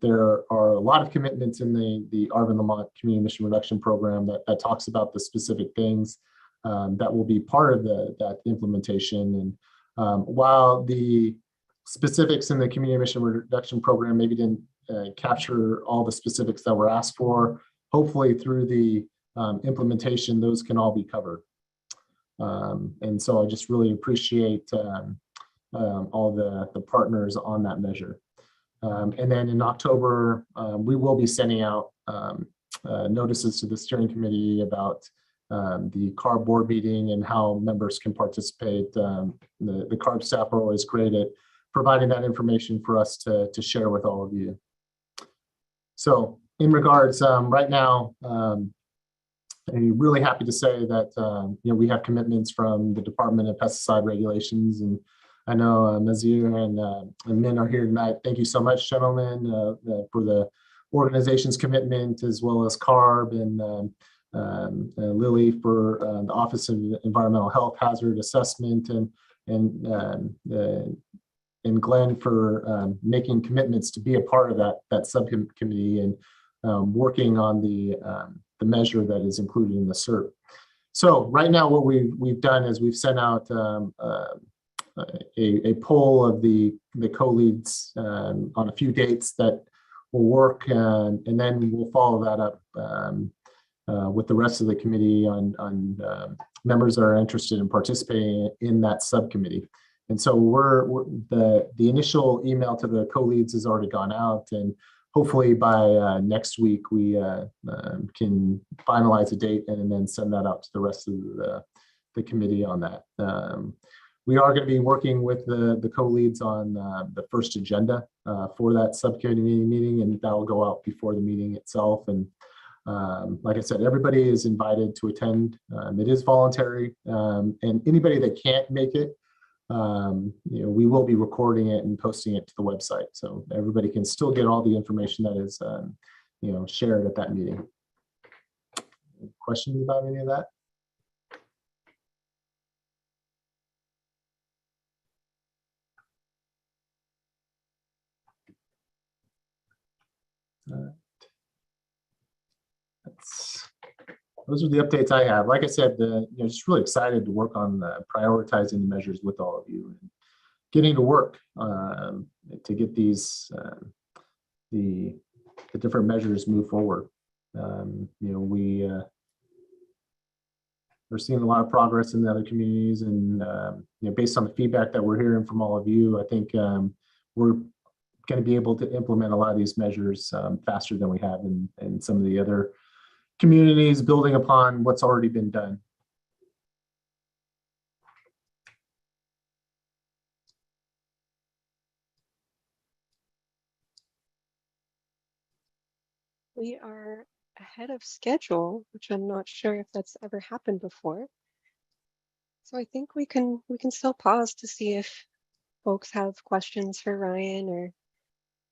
there are a lot of commitments in the Arvin Lamont Community Emission Reduction Program that talks about the specific things that will be part of that implementation. And while the specifics in the Community Emission Reduction Program maybe didn't capture all the specifics that were asked for, hopefully through the implementation, those can all be covered. And so I just really appreciate all the partners on that measure. And then in October, we will be sending out notices to the steering committee about the CARB board meeting and how members can participate. The CARB staff are always great at providing that information for us to share with all of you. So in regards, right now, I'm really happy to say that we have commitments from the Department of Pesticide Regulations, and I know Nazir and Min are here tonight. Thank you so much, gentlemen, for the organization's commitment, as well as CARB and Lily for the Office of Environmental Health Hazard Assessment, and Glenn for making commitments to be a part of that subcommittee and working on the measure that is included in the CERP. So right now, what we've done is we've sent out a poll of the co-leads on a few dates that will work, and then we'll follow that up with the rest of the committee on members that are interested in participating in that subcommittee. And so the initial email to the co-leads has already gone out, and hopefully by next week we can finalize a date and then send that out to the rest of the committee on that. We are going to be working with the co-leads on the first agenda for that subcommittee meeting, and that will go out before the meeting itself. And like I said, everybody is invited to attend. It is voluntary, and anybody that can't make it, we will be recording it and posting it to the website, so everybody can still get all the information that is shared at that meeting. Any questions about any of that? Those are the updates I have. Like I said, just really excited to work on prioritizing the measures with all of you and getting to work to get these the different measures move forward. We're seeing a lot of progress in the other communities, and based on the feedback that we're hearing from all of you, I think we're going to be able to implement a lot of these measures faster than we have in some of the other communities, building upon what's already been done. We are ahead of schedule, which I'm not sure if that's ever happened before. So I think we can still pause to see if folks have questions for Ryan or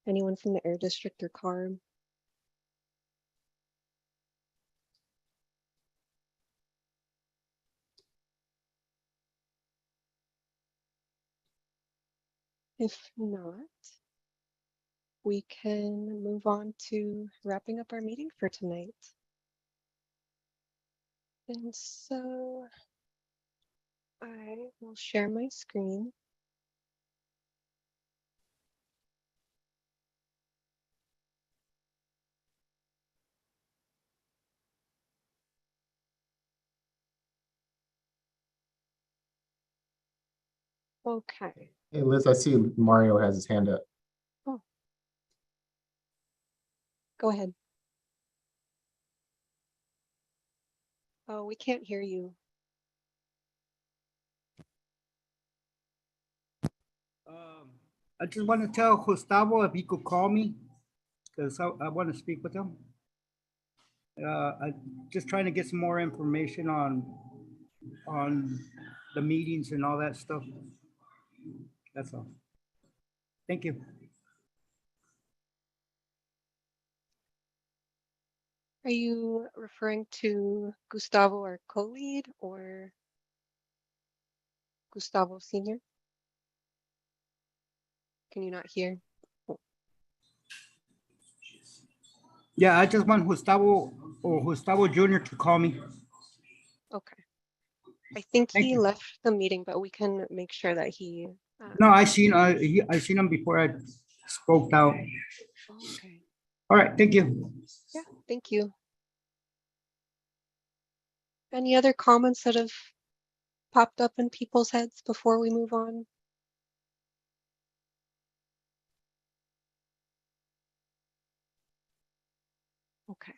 anyone from the Air District or CARB. If not, we can move on to wrapping up our meeting for tonight. And so I will share my screen. Okay. Hey, Liz, I see Mario has his hand up. Oh. Go ahead. Oh, we can't hear you. I just want to tell Gustavo if he could call me, because I want to speak with him. I'm just trying to get some more information on the meetings and all that stuff. That's all. Thank you. Are you referring to Gustavo, our co-lead, or Gustavo Sr.? Can you not hear? Yeah, I just want Gustavo Jr. to call me. Okay. I think he left the meeting, but we can make sure that he. No, I seen him before I spoke out. Okay. All right, thank you. Yeah, thank you. Any other comments that have popped up in people's heads before we move on? Okay.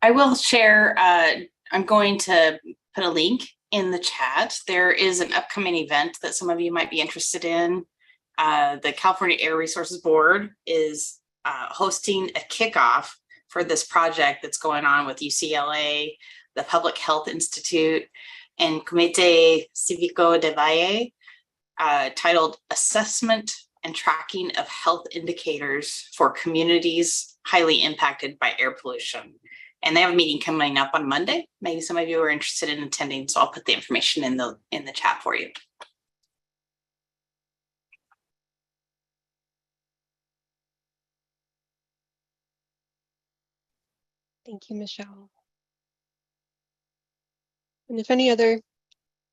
I will share, I'm going to put a link in the chat. There is an upcoming event that some of you might be interested in. The California Air Resources Board is hosting a kickoff for this project that's going on with UCLA, the Public Health Institute, and Comité Cívico de Valle, titled Assessment and Tracking of Health Indicators for Communities Highly Impacted by Air Pollution. And they have a meeting coming up on Monday. Maybe some of you are interested in attending, so I'll put the information in the chat for you. Thank you, Michelle. And if any other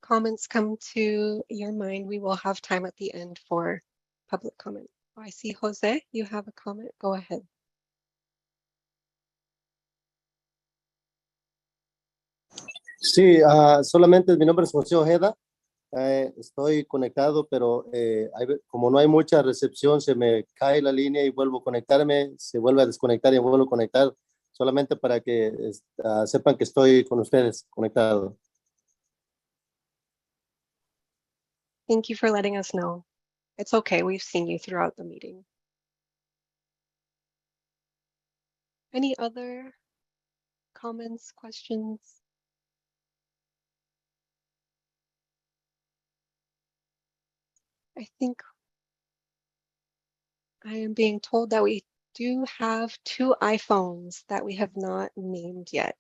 comments come to your mind, we will have time at the end for public comment. Oh, I see Jose, you have a comment. Go ahead. Sí, solamente mi nombre es José Ojeda. Estoy conectado, pero como no hay mucha recepción, se me cae la línea y vuelvo a conectarme, se vuelve a desconectar y vuelvo a conectar, solamente para que sepan que estoy con ustedes conectado. Thank you for letting us know. It's okay, we've seen you throughout the meeting. Any other comments, questions? I think I am being told that we do have 2 iPhones that we have not named yet.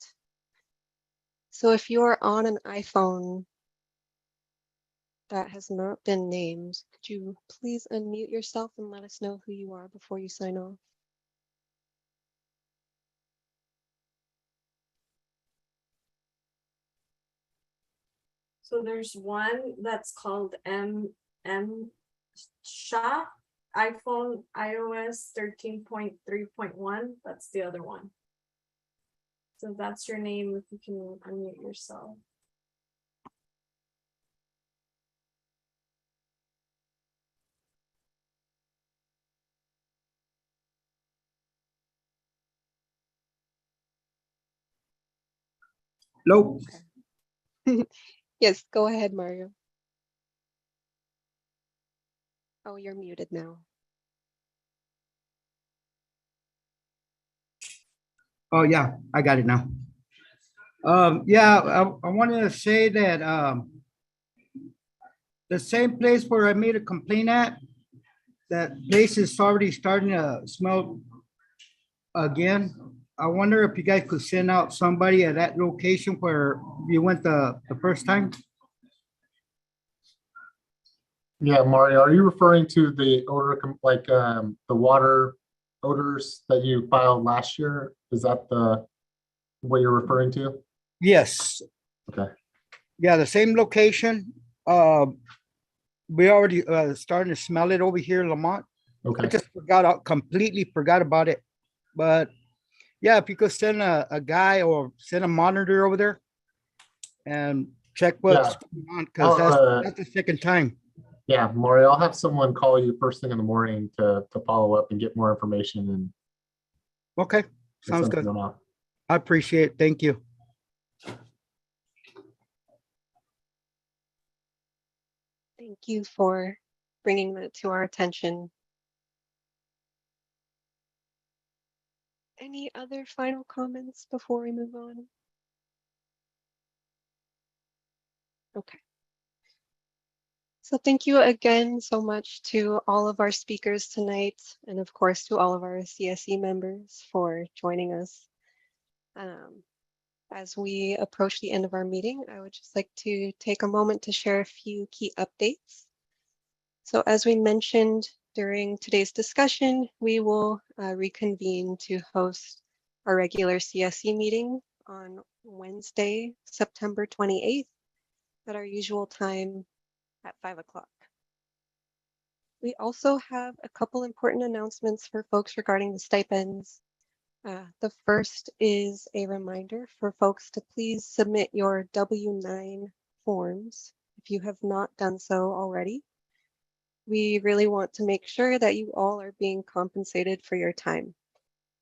So if you're on an iPhone that has not been named, could you please unmute yourself and let us know who you are before you sign off? So there's one that's called Shah, iPhone iOS 13.3.1. That's the other one. So that's your name if you can unmute yourself. Hello. Yes, go ahead, Mario. Oh, you're muted now. Oh yeah, I got it now. Yeah, I wanted to say that the same place where I made a complaint at, that place is already starting to smell again. I wonder if you guys could send out somebody at that location where you went the first time. Yeah, Mario, are you referring to the odor, like the water odors that you filed last year? Is that what you're referring to? Yes. Okay. Yeah, the same location. We already starting to smell it over here in Lamont. Okay. I just completely forgot about it. But yeah, if you could send a guy or send a monitor over there and check what's going on, because that's the second time. Yeah, Mario, I'll have someone call you first thing in the morning to follow up and get more information. And okay, sounds good. I appreciate it. Thank you. Thank you for bringing that to our attention. Any other final comments before we move on? Okay. So thank you again so much to all of our speakers tonight, and of course to all of our CSC members for joining us. As we approach the end of our meeting, I would just like to take a moment to share a few key updates. So as we mentioned during today's discussion, we will reconvene to host our regular CSC meeting on Wednesday, September 28th at our usual time at 5 o'clock. We also have a couple important announcements for folks regarding the stipends. The first is a reminder for folks to please submit your W-9 forms if you have not done so already. We really want to make sure that you all are being compensated for your time.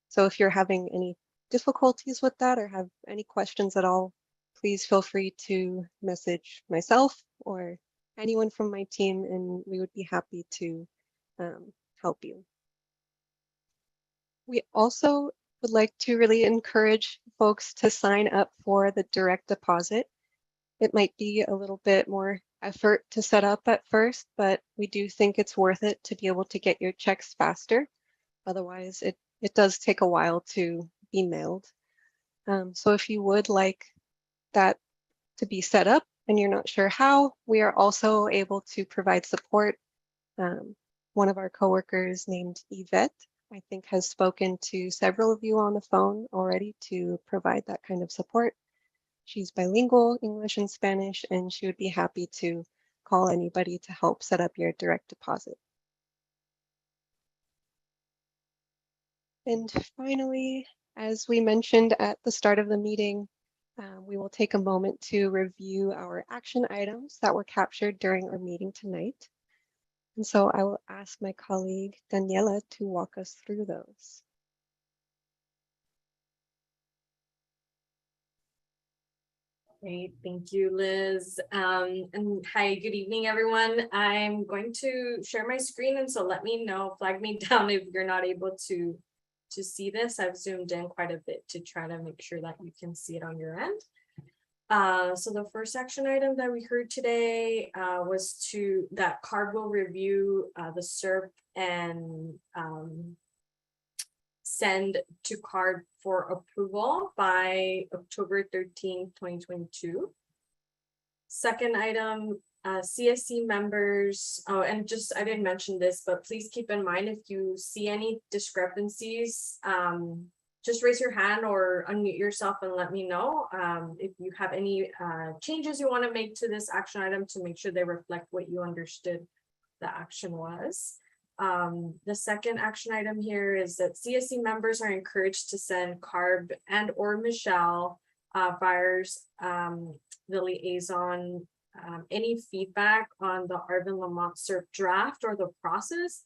So if you're having any difficulties with that or have any questions at all, please feel free to message myself or anyone from my team, and we would be happy to help you. We also would like to really encourage folks to sign up for the direct deposit. It might be a little bit more effort to set up at first, but we do think it's worth it to be able to get your checks faster. Otherwise, it does take a while to be mailed. So if you would like that to be set up and you're not sure how, we are also able to provide support. One of our coworkers named Yvette, I think, has spoken to several of you on the phone already to provide that kind of support. She's bilingual, English and Spanish, and she would be happy to call anybody to help set up your direct deposit. And finally, as we mentioned at the start of the meeting, we will take a moment to review our action items that were captured during our meeting tonight. And so I will ask my colleague Daniela to walk us through those. Great, thank you, Liz. And hi, good evening, everyone. I'm going to share my screen, and so let me know, flag me down if you're not able to see this. I've zoomed in quite a bit to try to make sure that you can see it on your end. So the first action item that we heard today was that CARB will review the SERP and send to CARB for approval by October 13, 2022. Second item, CSC members, and I didn't mention this, but please keep in mind if you see any discrepancies, just raise your hand or unmute yourself and let me know if you have any changes you want to make to this action item to make sure they reflect what you understood the action was. The second action item here is that CSC members are encouraged to send CARB and or Michelle Byers, the liaison, any feedback on the Arvin Lamont SERP draft or the process.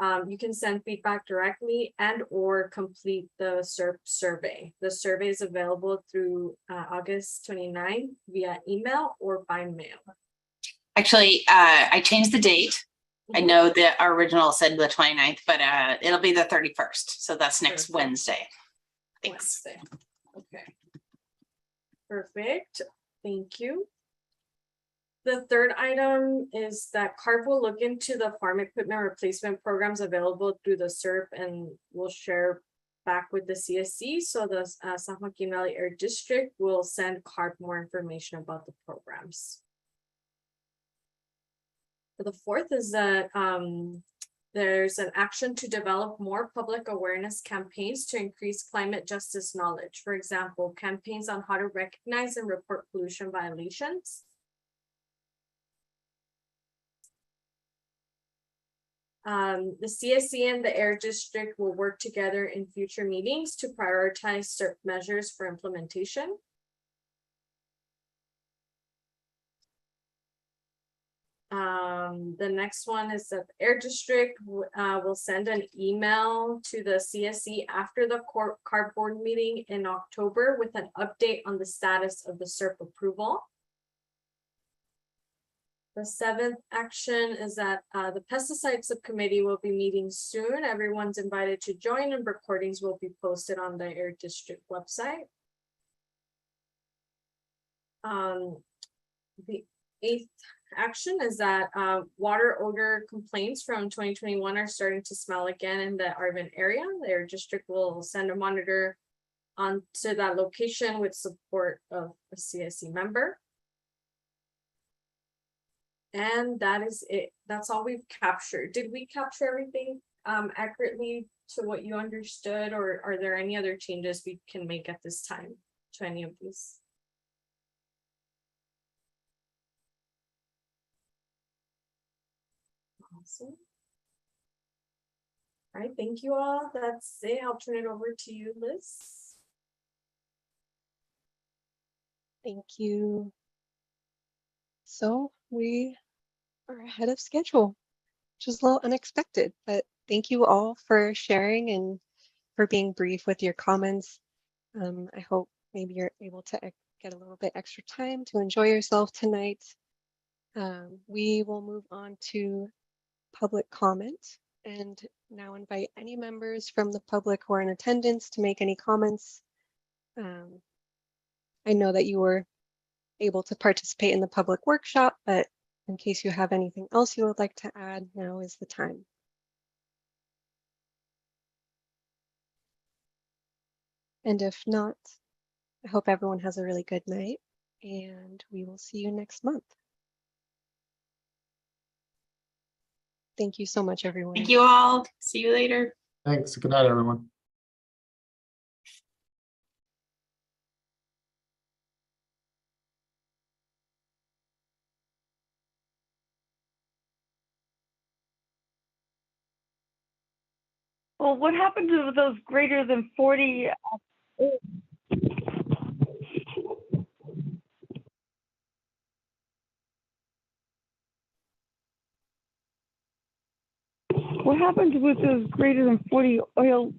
You can send feedback directly and or complete the SERP survey. The survey is available through August 29 via email or by mail. Actually, I changed the date. I know that our original said the 29th, but it'll be the 31st. So that's next Wednesday. Thanks. Wednesday. Okay. Perfect. Thank you. The third item is that CARB will look into the farm equipment replacement programs available through the SERP and will share back with the CSC. So the San Joaquin Valley Air District will send CARB more information about the programs. The fourth is that there's an action to develop more public awareness campaigns to increase climate justice knowledge. For example, campaigns on how to recognize and report pollution violations. The CSC and the Air District will work together in future meetings to prioritize SERP measures for implementation. The next one is that the Air District will send an email to the CSC after the CARB board meeting in October with an update on the status of the SERP approval. The seventh action is that the Pesticide Subcommittee will be meeting soon. Everyone's invited to join, and recordings will be posted on the Air District website. The eighth action is that water odor complaints from 2021 are starting to smell again in the Arvin area. The Air District will send a monitor onto that location with support of a CSC member. And that is it. That's all we've captured. Did we capture everything accurately to what you understood, or are there any other changes we can make at this time to any of these? Awesome. All right, thank you all. That's it. I'll turn it over to you, Liz. Thank you. So we are ahead of schedule, which is a little unexpected, but thank you all for sharing and for being brief with your comments. I hope maybe you're able to get a little bit extra time to enjoy yourself tonight. We will move on to public comment and now invite any members from the public who are in attendance to make any comments. I know that you were able to participate in the public workshop, but in case you have anything else you would like to add, now is the time. And if not, I hope everyone has a really good night, and we will see you next month. Thank you so much, everyone. Thank you all. See you later. Thanks. Good night, everyone. Well, what happened to those greater than 40? What happened with those greater than 40 oil